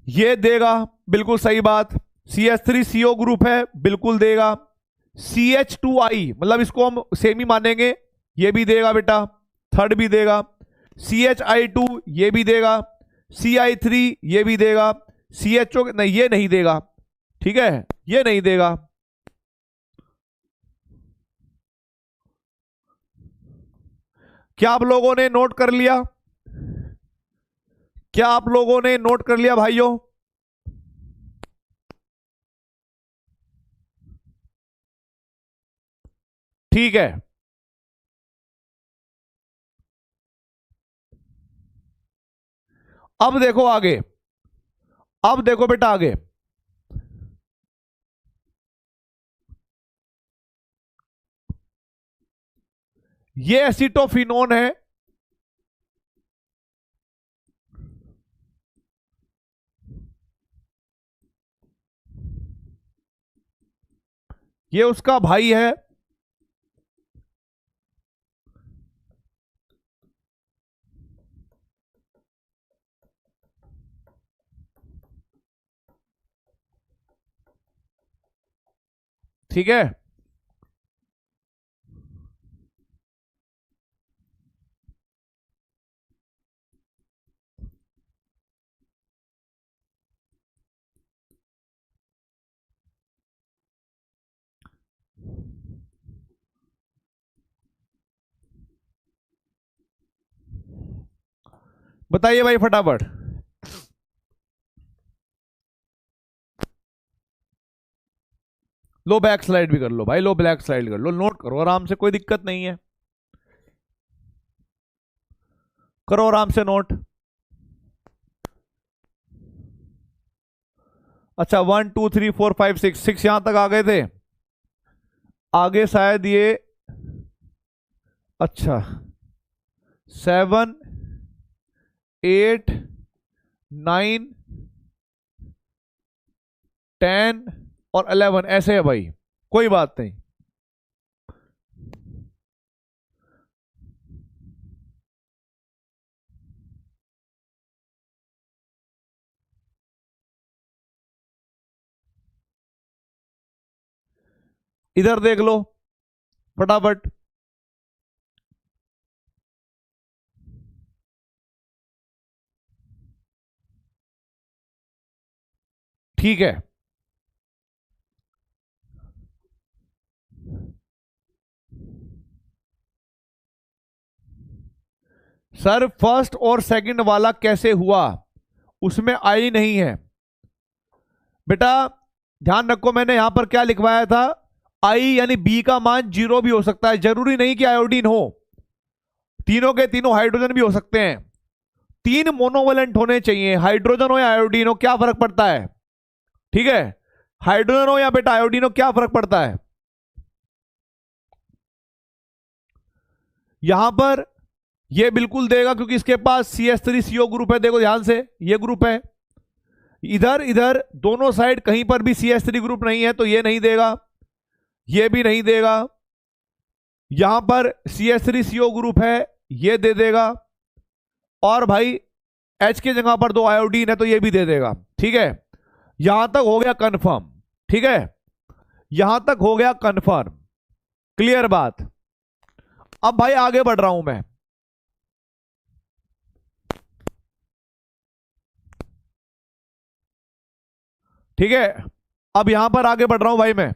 ये देगा, बिल्कुल सही बात, CH3CO ग्रुप है, बिल्कुल देगा। CH2I मतलब इसको हम सेम ही मानेंगे, ये भी देगा बेटा, थर्ड भी देगा, CH2 ये भी देगा, CI3 ये भी देगा, CHO नहीं ये नहीं देगा, ठीक है, ये नहीं देगा। क्या आप लोगों ने नोट कर लिया? क्या आप लोगों ने नोट कर लिया भाइयों? ठीक है, अब देखो आगे, अब देखो बेटा आगे, ये एसिटोफिनोन है, ये उसका भाई है, ठीक है। बताइए भाई फटाफट। लो बैक स्लाइड भी कर लो भाई, लो बैक स्लाइड कर लो, नोट करो आराम से, कोई दिक्कत नहीं है, करो आराम से नोट। अच्छा 1 2 3 4 5 6 यहां तक आ गए थे, आगे शायद ये, अच्छा 7 8 9 10 और 11 ऐसे है भाई, कोई बात नहीं। इधर देख लो फटाफट, ठीक है। सर फर्स्ट और सेकंड वाला कैसे हुआ, उसमें आई नहीं है बेटा, ध्यान रखो मैंने यहां पर क्या लिखवाया था, आई यानी बी का मान 0 भी हो सकता है, जरूरी नहीं कि आयोडीन हो, तीनों के तीनों हाइड्रोजन भी हो सकते हैं, 3 मोनोवेलेंट होने चाहिए, हाइड्रोजन हो या आयोडीन हो क्या फर्क पड़ता है, ठीक है, हाइड्रोजन हो या बेटा आयोडीन हो क्या फर्क पड़ता है। यहां पर ये बिल्कुल देगा क्योंकि इसके पास CH3CO ग्रुप है, देखो ध्यान से ये ग्रुप है, इधर इधर दोनों साइड कहीं पर भी CH3 ग्रुप नहीं है तो ये नहीं देगा, ये भी नहीं देगा, यहां पर CH3CO ग्रुप है ये दे देगा, और भाई H की जगह पर 2 आयोडीन है तो ये भी दे देगा, ठीक है। यहां तक हो गया कंफर्म, ठीक है, यहां तक हो गया कंफर्म, क्लियर बात। अब भाई आगे बढ़ रहा हूं मैं, ठीक है, अब यहां पर आगे बढ़ रहा हूं भाई मैं,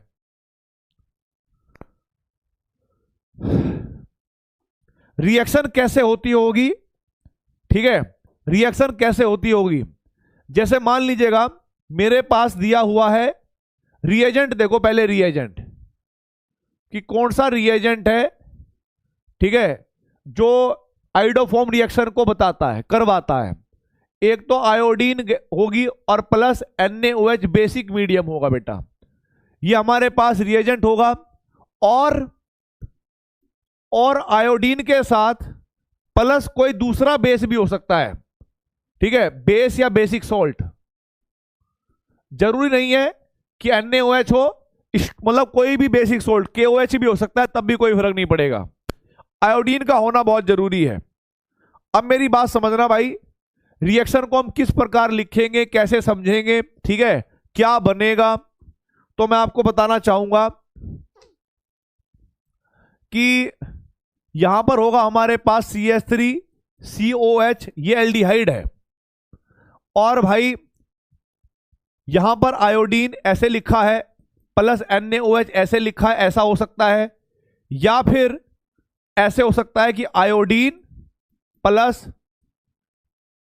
रिएक्शन कैसे होती होगी, ठीक है, रिएक्शन कैसे होती होगी, जैसे मान लीजिएगा मेरे पास दिया हुआ है रिएजेंट, देखो पहले रिएजेंट कि कौन सा रिएजेंट है, ठीक है, जो आयोडोफॉर्म रिएक्शन को बताता है, करवाता है, एक तो आयोडीन होगी और प्लस NaOH बेसिक मीडियम होगा बेटा, ये हमारे पास रिएजेंट होगा, और आयोडीन के साथ प्लस कोई दूसरा बेस भी हो सकता है, ठीक है, बेस या बेसिक सॉल्ट, जरूरी नहीं है कि NaOH हो, मतलब कोई भी बेसिक सॉल्ट KOH भी हो सकता है, तब भी कोई फर्क नहीं पड़ेगा, आयोडीन का होना बहुत जरूरी है। अब मेरी बात समझना भाई, रिएक्शन को हम किस प्रकार लिखेंगे, कैसे समझेंगे, ठीक है, क्या बनेगा, तो मैं आपको बताना चाहूंगा कि यहां पर होगा हमारे पास CH3COH, ये एल्डिहाइड है। और भाई यहां पर आयोडीन ऐसे लिखा है प्लस NaOH ऐसे लिखा है, ऐसा हो सकता है। या फिर ऐसे हो सकता है कि आयोडीन प्लस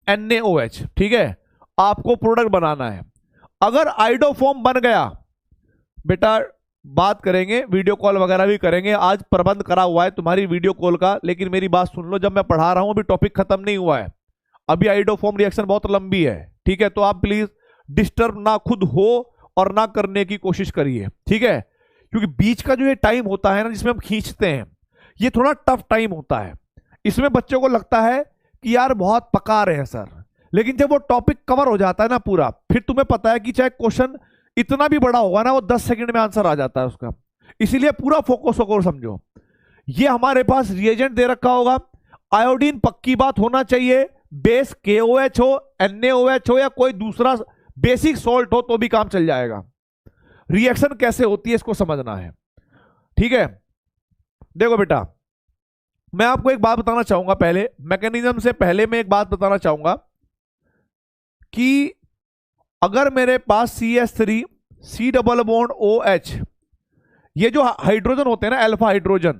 NaOH, ठीक है। आपको प्रोडक्ट बनाना है। अगर आइडोफॉर्म बन गया बेटा, बात करेंगे, वीडियो कॉल वगैरह भी करेंगे। आज प्रबंध करा हुआ है तुम्हारी वीडियो कॉल का, लेकिन मेरी बात सुन लो, जब मैं पढ़ा रहा हूं अभी टॉपिक खत्म नहीं हुआ है, अभी आइडोफॉर्म रिएक्शन बहुत लंबी है, ठीक है। तो आप प्लीज डिस्टर्ब ना खुद हो और ना करने की कोशिश करिए, ठीक है। क्योंकि बीच का जो ये टाइम होता है ना जिसमें हम खींचते हैं, ये थोड़ा टफ टाइम होता है। इसमें बच्चों को लगता है कि यार बहुत पका रहे हैं सर, लेकिन जब वो टॉपिक कवर हो जाता है ना पूरा, फिर तुम्हें पता है कि चाहे क्वेश्चन इतना भी बड़ा होगा ना, वो 10 सेकंड में आंसर आ जाता है उसका। इसीलिए पूरा फोकस होकर समझो। ये हमारे पास रिएजेंट दे रखा होगा, आयोडीन पक्की बात होना चाहिए, बेस KOH हो, NaOH हो, या कोई दूसरा बेसिक सॉल्ट हो तो भी काम चल जाएगा। रिएक्शन कैसे होती है इसको समझना है, ठीक है। देखो बेटा, मैं आपको एक बात बताना चाहूंगा पहले, मैकेनिज्म से पहले मैं एक बात बताना चाहूंगा कि अगर मेरे पास CH3 डबल बॉन्ड OH, ये जो हाइड्रोजन होते हैं ना, अल्फा हाइड्रोजन,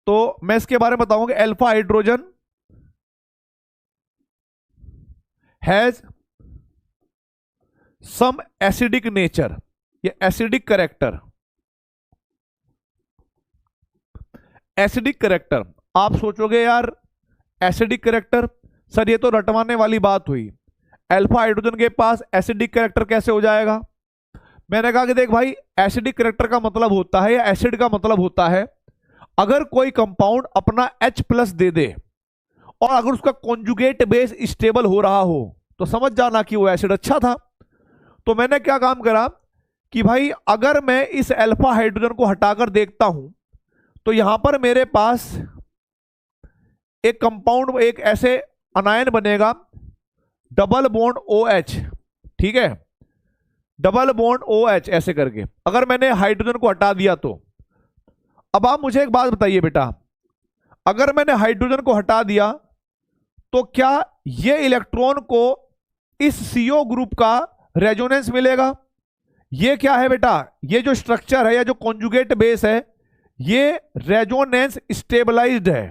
तो मैं इसके बारे में बताऊंगा। Alpha hydrogen has some acidic nature, ये एसिडिक करेक्टर, एसिडिक करेक्टर। आप सोचोगे यार एसिडिक करेक्टर, सर ये तो रटवाने वाली बात हुई, अल्फा हाइड्रोजन के पास एसिडिक करेक्टर कैसे हो जाएगा। मैंने कहा कि देख भाई, एसिडिक करेक्टर का मतलब होता है, या एसिड का मतलब होता है, अगर कोई कंपाउंड अपना H+ दे दे और अगर उसका कॉन्जुगेट बेस स्टेबल हो रहा हो, तो समझ जाना कि वो एसिड अच्छा था। तो मैंने क्या काम करा कि भाई अगर मैं इस अल्फा हाइड्रोजन को हटाकर देखता हूं, तो यहां पर मेरे पास एक कंपाउंड, एक ऐसे अनायन बनेगा, डबल बॉन्ड OH, ठीक है, डबल बॉन्ड OH ऐसे करके। अगर मैंने हाइड्रोजन को हटा दिया तो, अब आप मुझे एक बात बताइए बेटा, अगर मैंने हाइड्रोजन को हटा दिया तो क्या ये इलेक्ट्रॉन को इस CO ग्रुप का रेजोनेंस मिलेगा। ये क्या है बेटा, ये जो स्ट्रक्चर है या जो कॉन्जुगेट बेस है, ये रेजोनेंस स्टेबलाइज्ड है,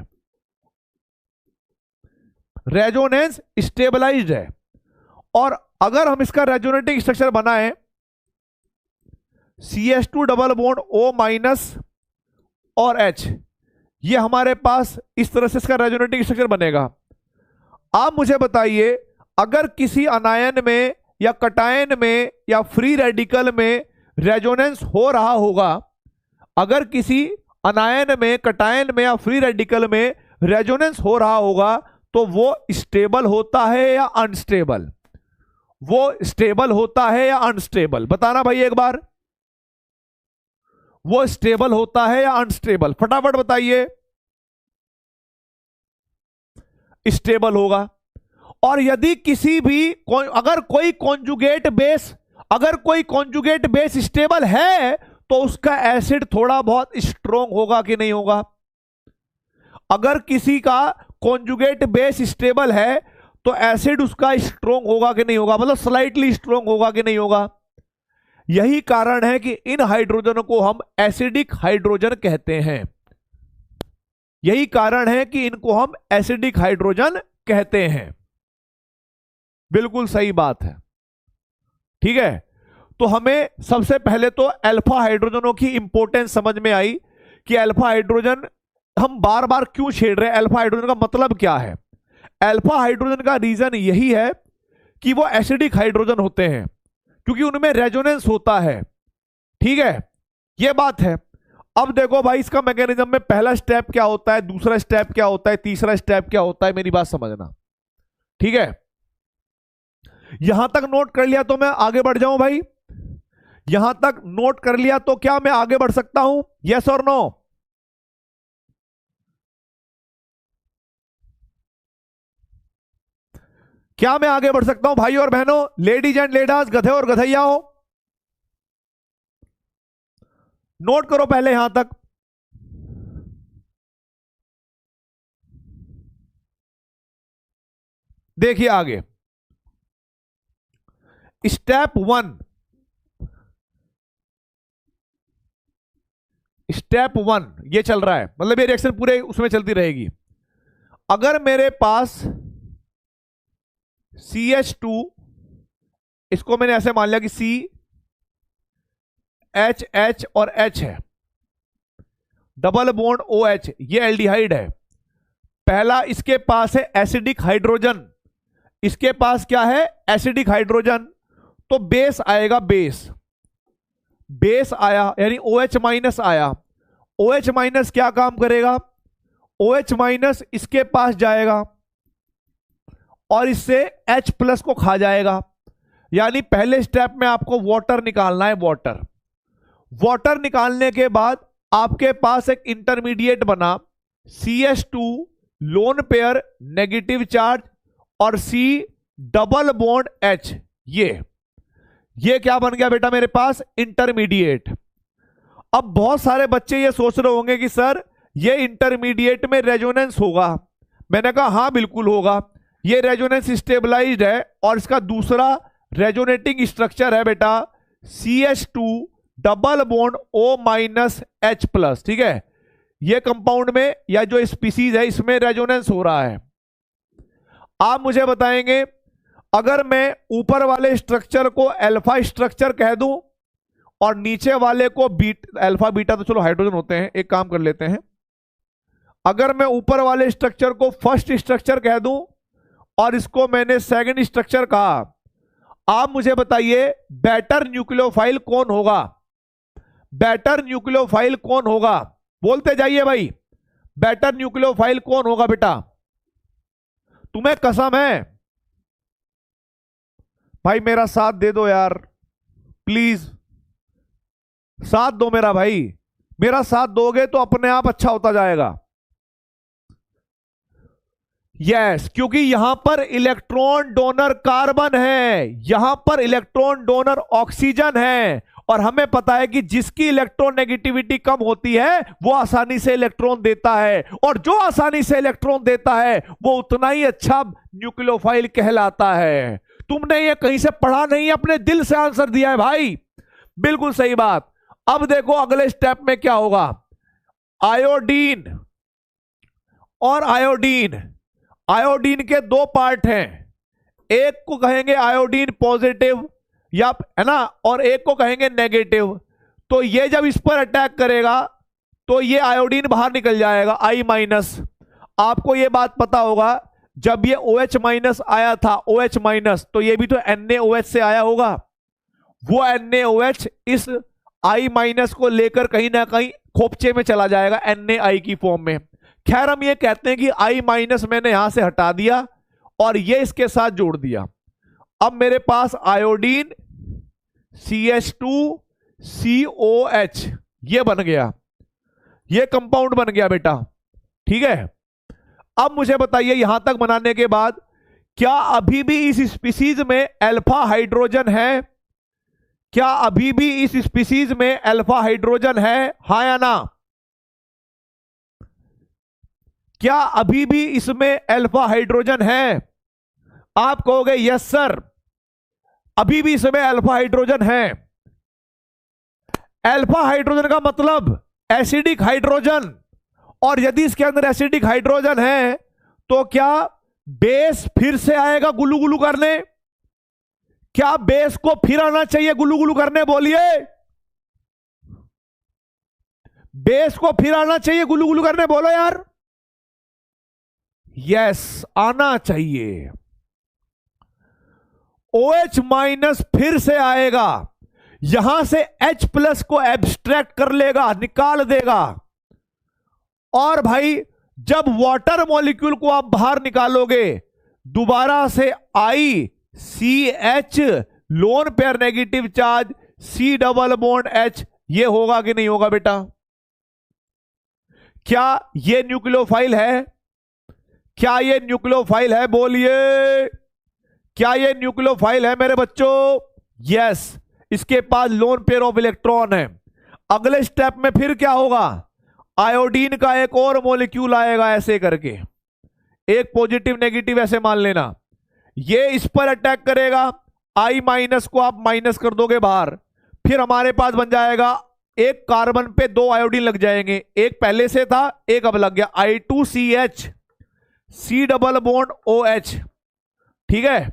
रेजोनेंस स्टेबलाइज्ड है। और अगर हम इसका रेजोनेटिंग स्ट्रक्चर बनाए CH2 डबल बॉन्ड O- और H, ये हमारे पास इस तरह से इसका रेजोनेटिंग स्ट्रक्चर बनेगा। आप मुझे बताइए, अगर किसी अनायन में या कटायन में या फ्री रेडिकल में रेजोनेंस हो रहा होगा, अगर किसी अनायन में, कटायन में या फ्री रेडिकल में रेजोनेंस हो रहा होगा, तो वो स्टेबल होता है या अनस्टेबल, वो स्टेबल होता है या अनस्टेबल, बताना भाई एक बार, वो स्टेबल होता है या अनस्टेबल, फटाफट बताइए। स्टेबल होगा। और यदि किसी भी अगर कोई कॉन्जुगेट बेस स्टेबल है, तो उसका एसिड थोड़ा बहुत स्ट्रोंग होगा कि नहीं होगा। अगर किसी का कॉन्जुगेट बेस स्टेबल है तो एसिड उसका स्ट्रोंग होगा कि नहीं होगा, मतलब स्लाइटली स्ट्रोंग होगा कि नहीं होगा। यही कारण है कि इन हाइड्रोजनों को हम एसिडिक हाइड्रोजन कहते हैं, यही कारण है कि इनको हम एसिडिक हाइड्रोजन कहते हैं। बिल्कुल सही बात है, ठीक है। तो हमें सबसे पहले तो अल्फा हाइड्रोजनों की इंपॉर्टेंस समझ में आई कि अल्फा हाइड्रोजन हम बार बार क्यों छेड़ रहे हैं, अल्फा हाइड्रोजन का मतलब क्या है। अल्फा हाइड्रोजन का रीजन यही है कि वो एसिडिक हाइड्रोजन होते हैं, क्योंकि उनमें रेजोनेंस होता है, ठीक है, ये बात है। अब देखो भाई, इसका मैकेनिज्म में पहला स्टेप क्या होता है, दूसरा स्टेप क्या होता है, तीसरा स्टेप क्या होता है, मेरी बात समझना, ठीक है। यहां तक नोट कर लिया तो मैं आगे बढ़ जाऊं भाई, यहां तक नोट कर लिया तो क्या मैं आगे बढ़ सकता हूं, यस और नो। क्या मैं आगे बढ़ सकता हूं भाई और बहनों, लेडीज एंड लेडास, गधे और गधैया हो। नोट करो पहले यहां तक। देखिए आगे, स्टेप 1, स्टेप 1 ये चल रहा है, मतलब ये रिएक्शन पूरे उसमें चलती रहेगी। अगर मेरे पास CH2, इसको मैंने ऐसे मान लिया कि C H H और H है, डबल बॉन्ड OH, ये एल्डिहाइड है। पहला इसके पास है एसिडिक हाइड्रोजन, इसके पास क्या है, एसिडिक हाइड्रोजन, तो बेस आएगा, बेस, बेस आया यानी OH माइनस आया। OH माइनस क्या काम करेगा, OH माइनस इसके पास जाएगा और इससे H प्लस को खा जाएगा। यानी पहले स्टेप में आपको वाटर निकालना है, वाटर। वाटर निकालने के बाद आपके पास एक इंटरमीडिएट बना, CH2 lone pair negative charge और C डबल बॉन्ड H, ये क्या बन गया बेटा मेरे पास, इंटरमीडिएट। अब बहुत सारे बच्चे ये सोच रहे होंगे कि सर ये इंटरमीडिएट में रेजोनेंस होगा। मैंने कहा हाँ बिल्कुल होगा, ये रेजोनेंस स्टेबलाइज्ड है और इसका दूसरा रेजोनेटिंग स्ट्रक्चर है बेटा CH2 double bond O minus H plus, ठीक है। ये कंपाउंड में या जो स्पीसीज है इसमें रेजोनेंस हो रहा है। आप मुझे बताएंगे, अगर मैं ऊपर वाले स्ट्रक्चर को अल्फा स्ट्रक्चर कह दूं और नीचे वाले को अल्फा बीटा तो चलो हाइड्रोजन होते हैं, एक काम कर लेते हैं, अगर मैं ऊपर वाले स्ट्रक्चर को फर्स्ट स्ट्रक्चर कह दूं और इसको मैंने सेकंड स्ट्रक्चर कहा, आप मुझे बताइए बेटर न्यूक्लियोफाइल कौन होगा, बेटर न्यूक्लियोफाइल कौन होगा, बोलते जाइए भाई, बेटर न्यूक्लियोफाइल कौन होगा बेटा, तुम्हें कसम है भाई, मेरा साथ दे दो यार प्लीज, साथ दो मेरा भाई, मेरा साथ दोगे तो अपने आप अच्छा होता जाएगा। यस, क्योंकि यहां पर इलेक्ट्रॉन डोनर कार्बन है, यहां पर इलेक्ट्रॉन डोनर ऑक्सीजन है, और हमें पता है कि जिसकी इलेक्ट्रॉन नेगेटिविटी कम होती है वो आसानी से इलेक्ट्रॉन देता है, और जो आसानी से इलेक्ट्रॉन देता है वो उतना ही अच्छा न्यूक्लियोफाइल कहलाता है। तुमने ये कहीं से पढ़ा नहीं, अपने दिल से आंसर दिया है भाई, बिल्कुल सही बात। अब देखो अगले स्टेप में क्या होगा, आयोडीन और आयोडीन, आयोडीन के दो पार्ट हैं, एक को कहेंगे आयोडीन पॉजिटिव या है ना, और एक को कहेंगे नेगेटिव। तो ये जब इस पर अटैक करेगा तो ये आयोडीन बाहर निकल जाएगा, I माइनस। आपको ये बात पता होगा, जब ये OH माइनस आया था, OH माइनस, तो ये भी तो NaOH से आया होगा, वो NaOH इस I माइनस को लेकर कहीं ना कहीं खोपचे में चला जाएगा Na की फॉर्म में। खैर हम ये कहते हैं कि I माइनस मैंने यहां से हटा दिया और ये इसके साथ जोड़ दिया। अब मेरे पास आयोडीन CH2COH ये बन गया, ये कंपाउंड बन गया बेटा, ठीक है। अब मुझे बताइए यहां तक बनाने के बाद क्या अभी भी इस स्पीसीज में अल्फा हाइड्रोजन है, क्या अभी भी इस स्पीसीज में अल्फा हाइड्रोजन है, हाँ या ना, क्या अभी भी इसमें अल्फा हाइड्रोजन है? आप कहोगे यस सर, अभी भी इसमें अल्फा हाइड्रोजन है। अल्फा हाइड्रोजन का मतलब एसिडिक हाइड्रोजन, और यदि इसके अंदर एसिडिक हाइड्रोजन है तो क्या बेस फिर से आएगा गुलू गुलू करने? क्या बेस को फिर आना चाहिए गुलू गुलू करने? बोलिए, बेस को फिर आना चाहिए गुलू गुलू करने, बोलो यार। यस, आना चाहिए। OH माइनस फिर से आएगा, यहां से H प्लस को एब्स्ट्रैक्ट कर लेगा, निकाल देगा, और भाई जब वाटर मॉलिक्यूल को आप बाहर निकालोगे दोबारा से ICH lone pair negative charge C double bond H, ये होगा कि नहीं होगा बेटा? क्या ये न्यूक्लियोफाइल है? क्या ये न्यूक्लियोफाइल है? बोलिए, क्या ये न्यूक्लियोफाइल है मेरे बच्चों? यस, इसके पास लोन पेयर ऑफ इलेक्ट्रॉन है। अगले स्टेप में फिर क्या होगा, आयोडीन का एक और मॉलिक्यूल आएगा ऐसे करके, एक पॉजिटिव नेगेटिव ऐसे मान लेना, ये इस पर अटैक करेगा, I माइनस को आप माइनस कर दोगे बाहर, फिर हमारे पास बन जाएगा एक कार्बन पे दो आयोडीन लग जाएंगे, एक पहले से था एक अब लग गया, I2CH C double bond OH। ठीक है,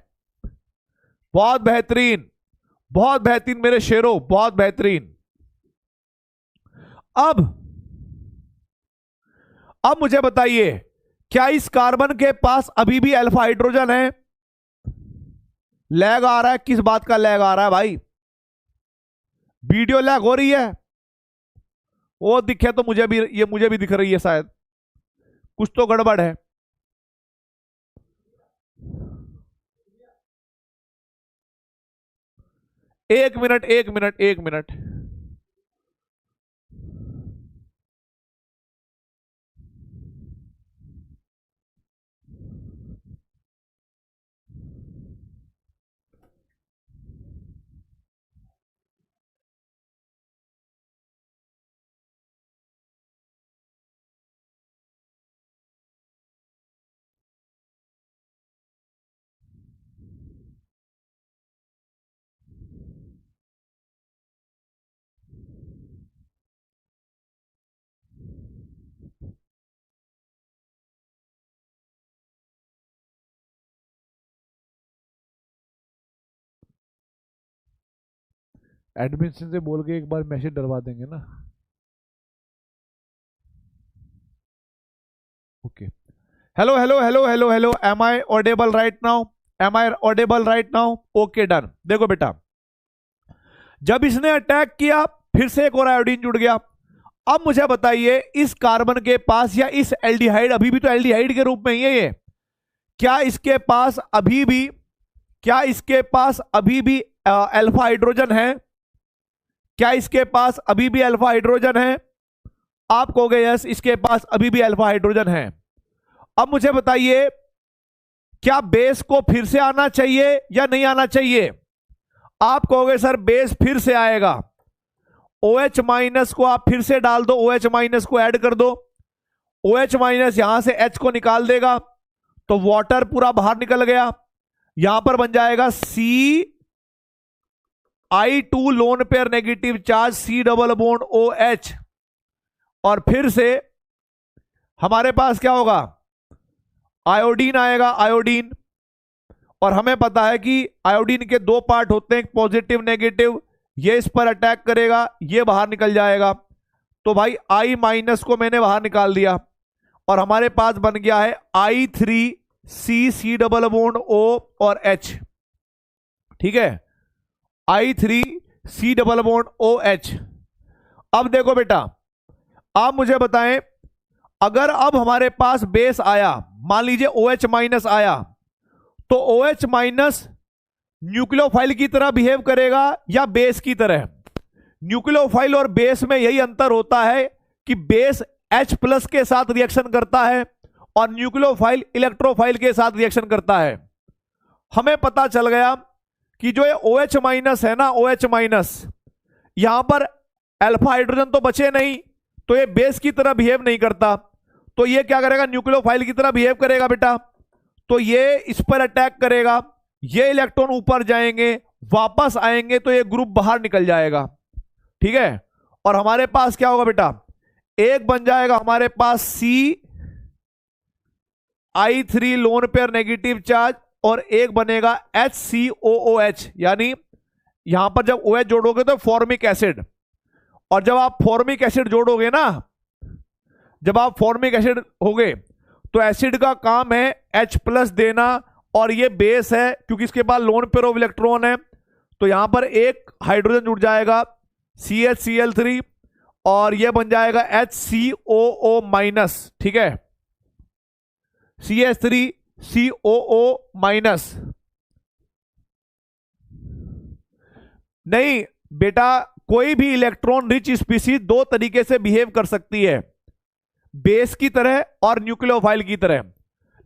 बहुत बेहतरीन मेरे शेरों, बहुत बेहतरीन। अब मुझे बताइए, क्या इस कार्बन के पास अभी भी अल्फा हाइड्रोजन है? लैग आ रहा है, किस बात का लैग आ रहा है भाई? वीडियो लैग हो रही है? वो दिखे तो मुझे भी दिख रही है, शायद कुछ तो गड़बड़ है। एक मिनट। एडमिन से बोल के एक बार मैसेज डलवा देंगे ना। Okay, hello, am I audible right now? Okay done. देखो बेटा, जब इसने अटैक किया फिर से एक और आयोडीन जुड़ गया। अब मुझे बताइए, इस कार्बन के पास या इस एल्डिहाइड, अभी भी तो एल्डिहाइड के रूप में ही है ये, क्या इसके पास अभी भी अल्फा हाइड्रोजन है? क्या इसके पास अभी भी अल्फा हाइड्रोजन है? आप कहोगे यस, इसके पास अभी भी अल्फा हाइड्रोजन है। अब मुझे बताइए, क्या बेस को फिर से आना चाहिए या नहीं आना चाहिए? आप कहोगे सर बेस फिर से आएगा। OH माइनस को आप फिर से डाल दो, OH माइनस को ऐड कर दो, OH माइनस यहां से H को निकाल देगा तो वाटर पूरा बाहर निकल गया, यहां पर बन जाएगा CI2 lone pair negative charge C double bond OH, और फिर से हमारे पास क्या होगा, आयोडीन आएगा, आयोडीन। और हमें पता है कि आयोडीन के दो पार्ट होते हैं, पॉजिटिव नेगेटिव, ये इस पर अटैक करेगा, ये बाहर निकल जाएगा, तो भाई I माइनस को मैंने बाहर निकाल दिया और हमारे पास बन गया है I3C डबल बॉन्ड O और H। ठीक है, I3C डबल बॉन्ड OH। अब देखो बेटा, आप मुझे बताएं, अगर अब हमारे पास बेस आया, मान लीजिए OH माइनस आया, तो OH माइनस न्यूक्लियोफाइल की तरह बिहेव करेगा या बेस की तरह? न्यूक्लियोफाइल और बेस में यही अंतर होता है कि बेस H प्लस के साथ रिएक्शन करता है और न्यूक्लियोफाइल इलेक्ट्रोफाइल के साथ रिएक्शन करता है। हमें पता चल गया कि जो ये OH माइनस है ना, OH माइनस, यहां पर अल्फा हाइड्रोजन तो बचे नहीं, तो ये बेस की तरह बिहेव नहीं करता, तो ये क्या करेगा, न्यूक्लियोफाइल की तरह बिहेव करेगा बेटा। तो ये इस पर अटैक करेगा, ये इलेक्ट्रॉन ऊपर जाएंगे, वापस आएंगे तो ये ग्रुप बाहर निकल जाएगा। ठीक है, और हमारे पास क्या होगा बेटा, एक बन जाएगा हमारे पास CI3 lone pair negative charge और एक बनेगा HCOOH, यानी यहां पर जब OH जोड़ोगे तो फॉर्मिक एसिड, और जब आप फॉर्मिक एसिड जोड़ोगे ना, जब आप फॉर्मिक एसिड होगे तो एसिड का काम है H प्लस देना, और ये बेस है क्योंकि इसके पास लोन पेयर ऑफ इलेक्ट्रॉन है, तो यहां पर एक हाइड्रोजन जुड़ जाएगा CHCl3 और ये बन जाएगा HCOO माइनस। ठीक है, CH3COO माइनस। नहीं बेटा, कोई भी इलेक्ट्रॉन रिच स्पीसीज दो तरीके से बिहेव कर सकती है, बेस की तरह और न्यूक्लियोफाइल की तरह,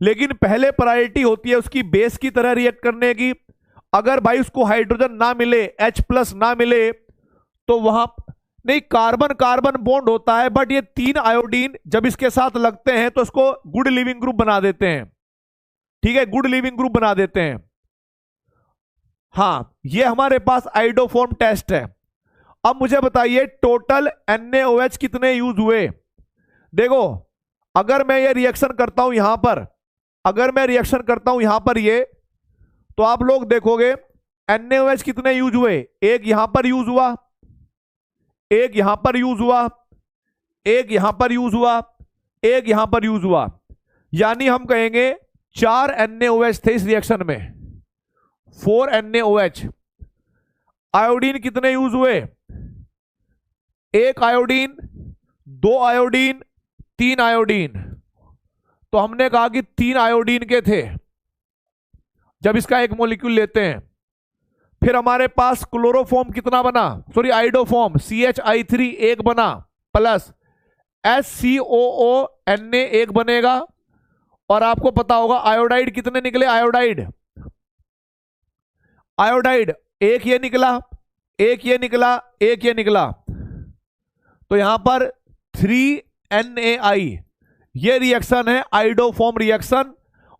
लेकिन पहले प्रायोरिटी होती है उसकी बेस की तरह रिएक्ट करने की। अगर भाई उसको हाइड्रोजन ना मिले, H प्लस ना मिले, तो वहां नहीं, कार्बन कार्बन बॉन्ड होता है, बट ये 3 आयोडीन जब इसके साथ लगते हैं तो इसको गुड लिविंग ग्रुप बना देते हैं। ठीक है, गुड लिविंग ग्रुप बना देते हैं। हाँ, ये हमारे पास आइडोफॉर्म टेस्ट है। अब मुझे बताइए टोटल NaOH कितने यूज हुए। देखो, अगर मैं ये रिएक्शन करता हूं यहां पर, अगर मैं रिएक्शन करता हूं यहां पर ये, तो आप लोग देखोगे NaOH कितने यूज हुए। एक यहां पर यूज हुआ, एक यहां पर यूज हुआ, एक यहां पर यूज हुआ, एक यहां पर यूज हुआ। यानी हम कहेंगे 4 NaOH थे इस रिएक्शन में, 4 NaOH। आयोडीन कितने यूज हुए, एक आयोडीन, 2 आयोडीन, 3 आयोडीन। तो हमने कहा कि 3 आयोडीन के थे जब इसका एक मॉलिक्यूल लेते हैं। फिर हमारे पास क्लोरोफॉर्म कितना बना, सॉरी आइडोफॉर्म CHI3 एक बना, प्लस SCOO Na एक बनेगा। और आपको पता होगा आयोडाइड कितने निकले, आयोडाइड, आयोडाइड एक ये निकला, एक ये निकला, एक ये निकला। तो यहां पर 3NaI, ये रिएक्शन है आइडोफॉर्म रिएक्शन।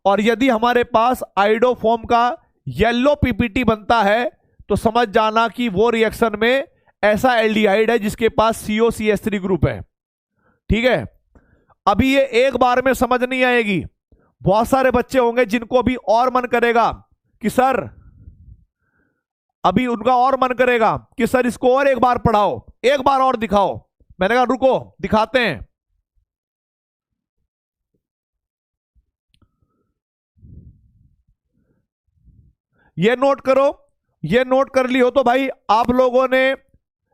और यदि हमारे पास आइडोफॉर्म का येलो पीपीटी बनता है तो समझ जाना कि वो रिएक्शन में ऐसा एल्डिहाइड है जिसके पास COCH3 ग्रुप है। ठीक है, अभी ये एक बार में समझ नहीं आएगी। बहुत सारे बच्चे होंगे जिनको अभी और मन करेगा कि सर, अभी उनका और मन करेगा कि सर इसको और एक बार पढ़ाओ, एक बार और दिखाओ। मैंने कहा रुको, दिखाते हैं। ये नोट करो, ये नोट कर ली हो तो भाई आप लोगों ने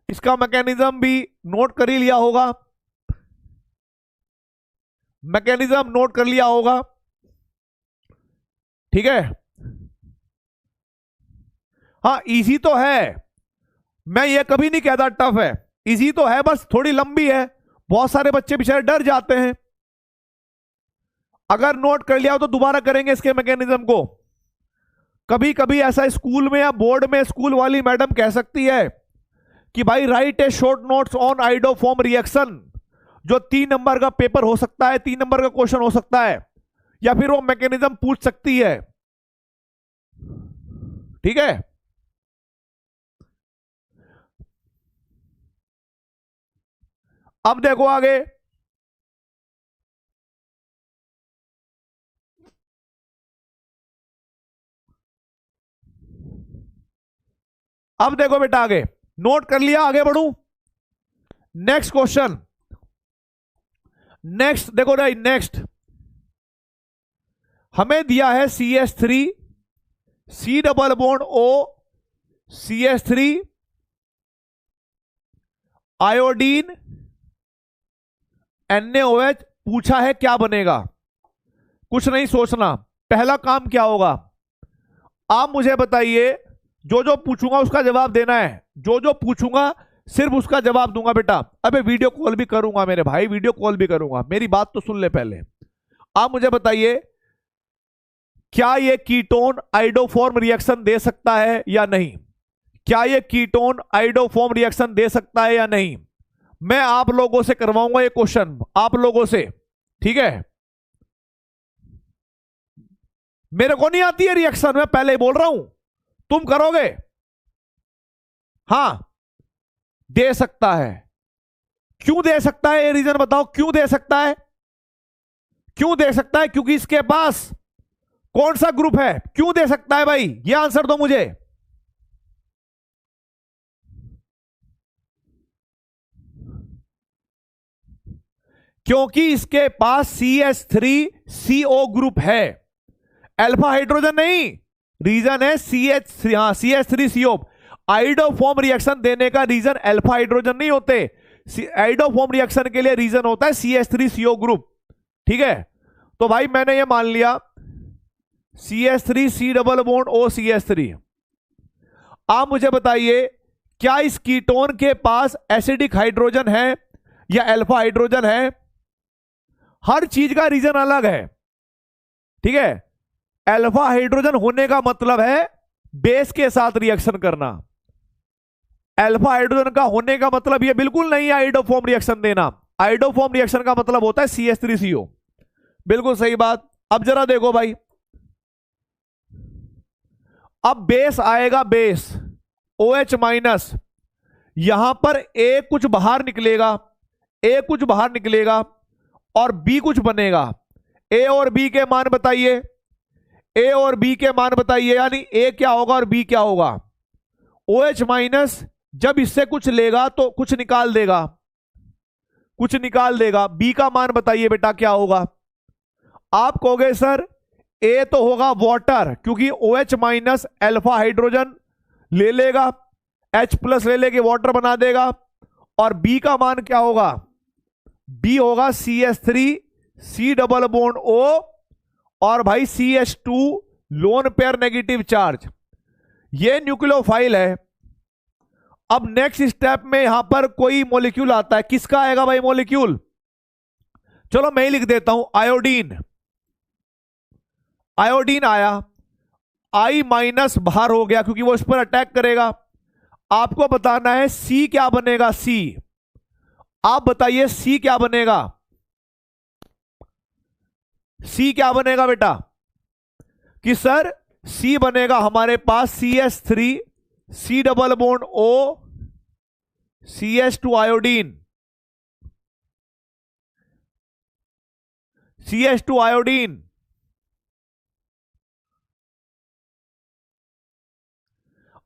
इसका मैकेनिज्म भी नोट कर ही लिया होगा, मैकेनिज्म नोट कर लिया होगा। ठीक है, हाँ इजी तो है, मैं ये कभी नहीं कहता टफ है, इजी तो है, बस थोड़ी लंबी है। बहुत सारे बच्चे बेचारे डर जाते हैं। अगर नोट कर लिया हो तो दोबारा करेंगे इसके मैकेनिज्म को। कभी कभी ऐसा स्कूल में या बोर्ड में स्कूल वाली मैडम कह सकती है कि भाई right A short notes on iodoform reaction, जो 3 नंबर का पेपर हो सकता है, 3 नंबर का क्वेश्चन हो सकता है, या फिर वो मैकेनिज्म पूछ सकती है। ठीक है, अब देखो आगे। अब देखो बेटा, आगे नोट कर लिया, आगे बढ़ू। नेक्स्ट क्वेश्चन, नेक्स्ट देखो भाई, नेक्स्ट हमें दिया है CH3 C double bond O CH3 iodine NaOH। पूछा है क्या बनेगा, कुछ नहीं सोचना। पहला काम क्या होगा, आप मुझे बताइए, जो जो पूछूंगा उसका जवाब देना है, जो जो पूछूंगा सिर्फ उसका जवाब दूंगा बेटा। अबे वीडियो कॉल भी करूंगा मेरे भाई, वीडियो कॉल भी करूंगा, मेरी बात तो सुन ले पहले। आप मुझे बताइए, क्या ये कीटोन आइडोफॉर्म रिएक्शन दे सकता है या नहीं, क्या ये कीटोन आइडोफॉर्म रिएक्शन दे सकता है या नहीं। मैं आप लोगों से करवाऊंगा ये क्वेश्चन, आप लोगों से। ठीक है, मेरे को नहीं आती है रिएक्शन, मैं पहले ही बोल रहा हूं, तुम करोगे। हां, दे सकता है। क्यों दे सकता है, ये रीजन बताओ, क्यों दे सकता है, क्यों दे सकता है। क्योंकि इसके पास कौन सा ग्रुप है, क्यों दे सकता है भाई, ये आंसर दो मुझे। क्योंकि इसके पास CH3CO ग्रुप है, अल्फा हाइड्रोजन नहीं। रीजन है CH3CO। आइडोफॉर्म रिएक्शन देने का रीजन अल्फा हाइड्रोजन नहीं होते, आइडोफॉर्म रिएक्शन के लिए रीजन होता है CH3CO ग्रुप। ठीक है, तो भाई मैंने ये मान लिया CH3 C double bond O CH3। आप मुझे बताइए, क्या इस कीटोन के पास एसिडिक हाइड्रोजन है या अल्फा हाइड्रोजन है। हर चीज का रीजन अलग है। ठीक है, अल्फा हाइड्रोजन होने का मतलब है बेस के साथ रिएक्शन करना। अल्फा हाइड्रोजन का होने का मतलब ये बिल्कुल नहीं है आइडोफॉर्म रिएक्शन देना। आइडोफॉर्म रिएक्शन का मतलब होता है CH3CO। बिल्कुल सही बात। अब जरा देखो भाई, अब बेस आएगा, बेस OH माइनस, यहां पर A कुछ बाहर निकलेगा, A कुछ बाहर निकलेगा और B कुछ बनेगा। A और B के मान बताइए, A और B के मान बताइए, यानी A क्या होगा और B क्या होगा। OH माइनस जब इससे कुछ लेगा तो कुछ निकाल देगा, कुछ निकाल देगा। B का मान बताइए बेटा क्या होगा। आप कहोगे सर A तो होगा वाटर, क्योंकि OH माइनस अल्फा हाइड्रोजन ले लेगा, H प्लस ले लेके वाटर बना देगा। और B का मान क्या होगा, B होगा CH3 C double bond O और भाई CH2 lone pair negative charge. ये न्यूक्लियोफाइल है। अब नेक्स्ट स्टेप में यहां पर कोई मॉलिक्यूल आता है, किसका आएगा भाई मॉलिक्यूल, चलो मैं ही लिख देता हूं, आयोडीन। आयोडीन आया, I माइनस बाहर हो गया क्योंकि वो इस पर अटैक करेगा। आपको बताना है C क्या बनेगा, C। आप बताइए C क्या बनेगा, C क्या बनेगा बेटा, कि सर C बनेगा हमारे पास CH3 C double bond O CH2 iodine, CH2 iodine.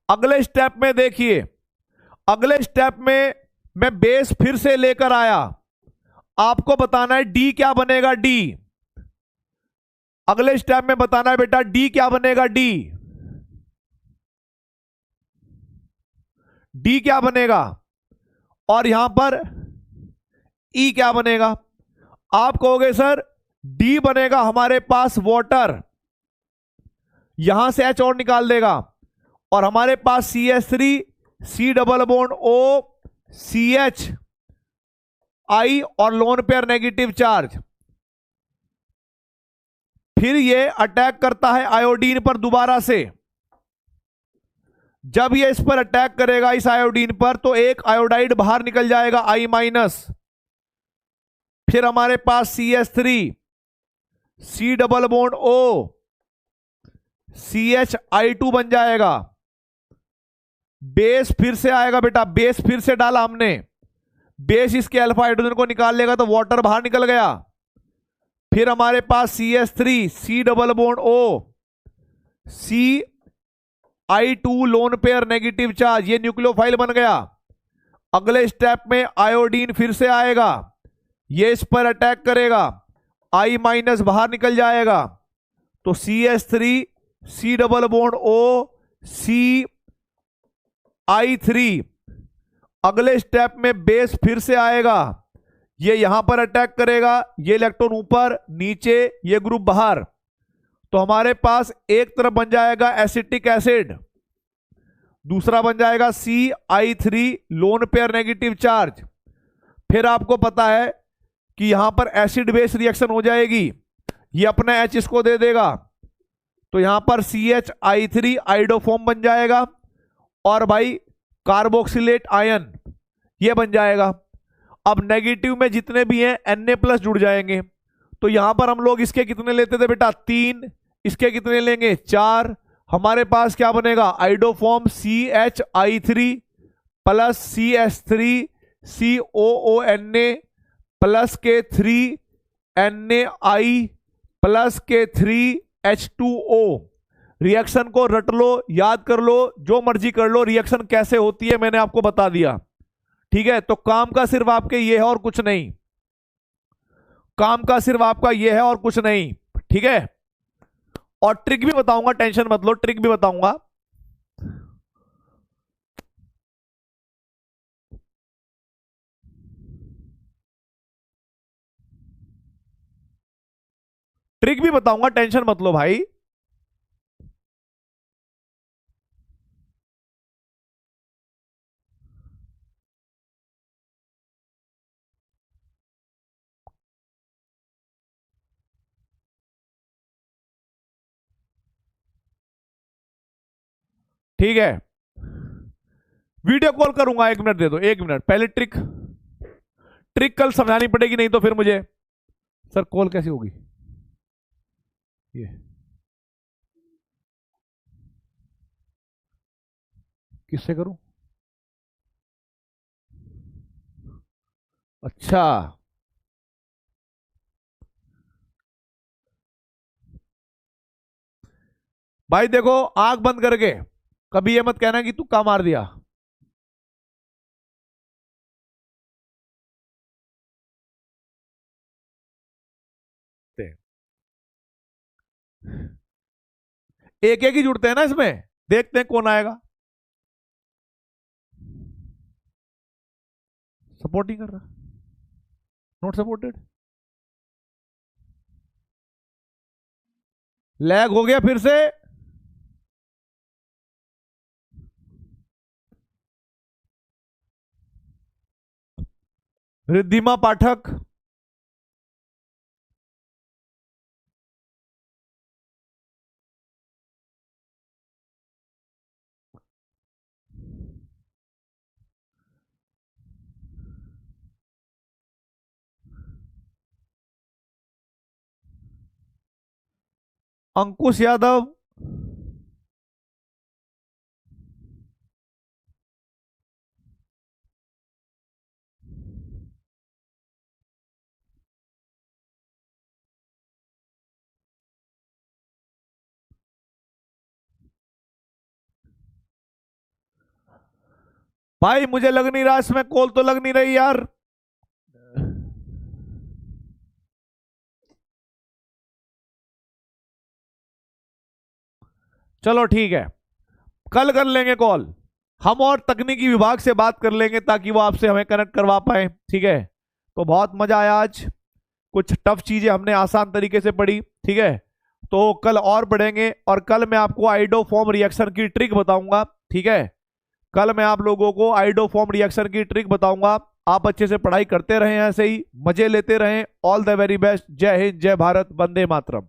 अगले स्टेप में देखिए, अगले स्टेप में मैं बेस फिर से लेकर आया, आपको बताना है D क्या बनेगा, D। अगले स्टेप में बताना है बेटा D क्या बनेगा, D। D क्या बनेगा और यहां पर E क्या बनेगा। आप कहोगे सर D बनेगा हमारे पास वाटर, यहां से H और निकाल देगा और हमारे पास CH3 C double bond O CH I और लोन पेयर नेगेटिव चार्ज। फिर ये अटैक करता है आयोडीन पर दोबारा से। जब ये इस पर अटैक करेगा इस आयोडीन पर, तो एक आयोडाइड बाहर निकल जाएगा I माइनस। फिर हमारे पास CH3 C double bond O CHI2 बन जाएगा। बेस फिर से आएगा बेटा, बेस फिर से डाला हमने, बेस इसके अल्फा हाइड्रोजन को निकाल लेगा तो वाटर बाहर निकल गया। फिर हमारे पास CH3 C double bond O CI2 lone pair negative charge, ये न्यूक्लियोफाइल बन गया। अगले स्टेप में आयोडीन फिर से आएगा, ये इस पर अटैक करेगा, I माइनस बाहर निकल जाएगा तो CH3 C double bond O CI3। अगले स्टेप में बेस फिर से आएगा, ये यहां पर अटैक करेगा, ये इलेक्ट्रॉन ऊपर नीचे ये ग्रुप बाहर, तो हमारे पास एक तरफ बन जाएगा एसिटिक एसिड, दूसरा बन जाएगा CI3 lone pair negative charge. फिर आपको पता है कि यहां पर एसिड बेस रिएक्शन हो जाएगी, ये अपना H इसको दे देगा तो यहां पर CHI3 आइडोफॉर्म बन जाएगा और भाई कार्बोक्सिलेट आयन ये बन जाएगा। अब नेगेटिव में जितने भी हैं Na प्लस जुड़ जाएंगे, तो यहां पर हम लोग इसके कितने लेते थे बेटा 3, इसके कितने लेंगे 4। हमारे पास क्या बनेगा iodoform CHI3 plus CH3 COONA plus K3NaI plus K3H2O। Reaction को रट लो, याद कर लो, जो मर्जी कर लो, रिएक्शन कैसे होती है मैंने आपको बता दिया। ठीक है, तो काम का सिर्फ आपके ये है और कुछ नहीं, काम का सिर्फ आपका ये है और कुछ नहीं। ठीक है, और ट्रिक भी बताऊंगा, टेंशन मत लो, ट्रिक भी बताऊंगा। ट्रिक भी बताऊंगा, टेंशन मत लो भाई। ठीक है, वीडियो कॉल करूंगा, 1 मिनट दे दो, 1 मिनट। पहले ट्रिक ट्रिक कल समझानी पड़ेगी, नहीं तो फिर मुझे सर कॉल कैसी होगी ये, किससे करूं? अच्छा भाई देखो, आंख बंद करके कभी ये मत कहना कि तुक्का मार दिया। एक एक ही जुड़ते हैं ना इसमें, देखते हैं कौन आएगा। सपोर्ट नहीं कर रहा, नॉट सपोर्टेड, लैग हो गया फिर से। रिद्धिमा पाठक, अंकुश यादव, भाई मुझे लग नहीं रहा इसमें, कॉल तो लग नहीं रही यार। चलो ठीक है, कल कर लेंगे कॉल हम, और तकनीकी विभाग से बात कर लेंगे ताकि वो आपसे हमें कनेक्ट करवा पाए, ठीक है। तो बहुत मजा आया आज, कुछ टफ चीजें हमने आसान तरीके से पढ़ी, ठीक है। तो कल और पढ़ेंगे, और कल मैं आपको आइडोफॉर्म रिएक्शन की ट्रिक बताऊंगा, ठीक है। कल मैं आप लोगों को आइडोफॉर्म रिएक्शन की ट्रिक बताऊंगा। आप अच्छे से पढ़ाई करते रहें, ऐसे ही मजे लेते रहें। All the very best. जय हिंद, जय भारत, वंदे मातरम।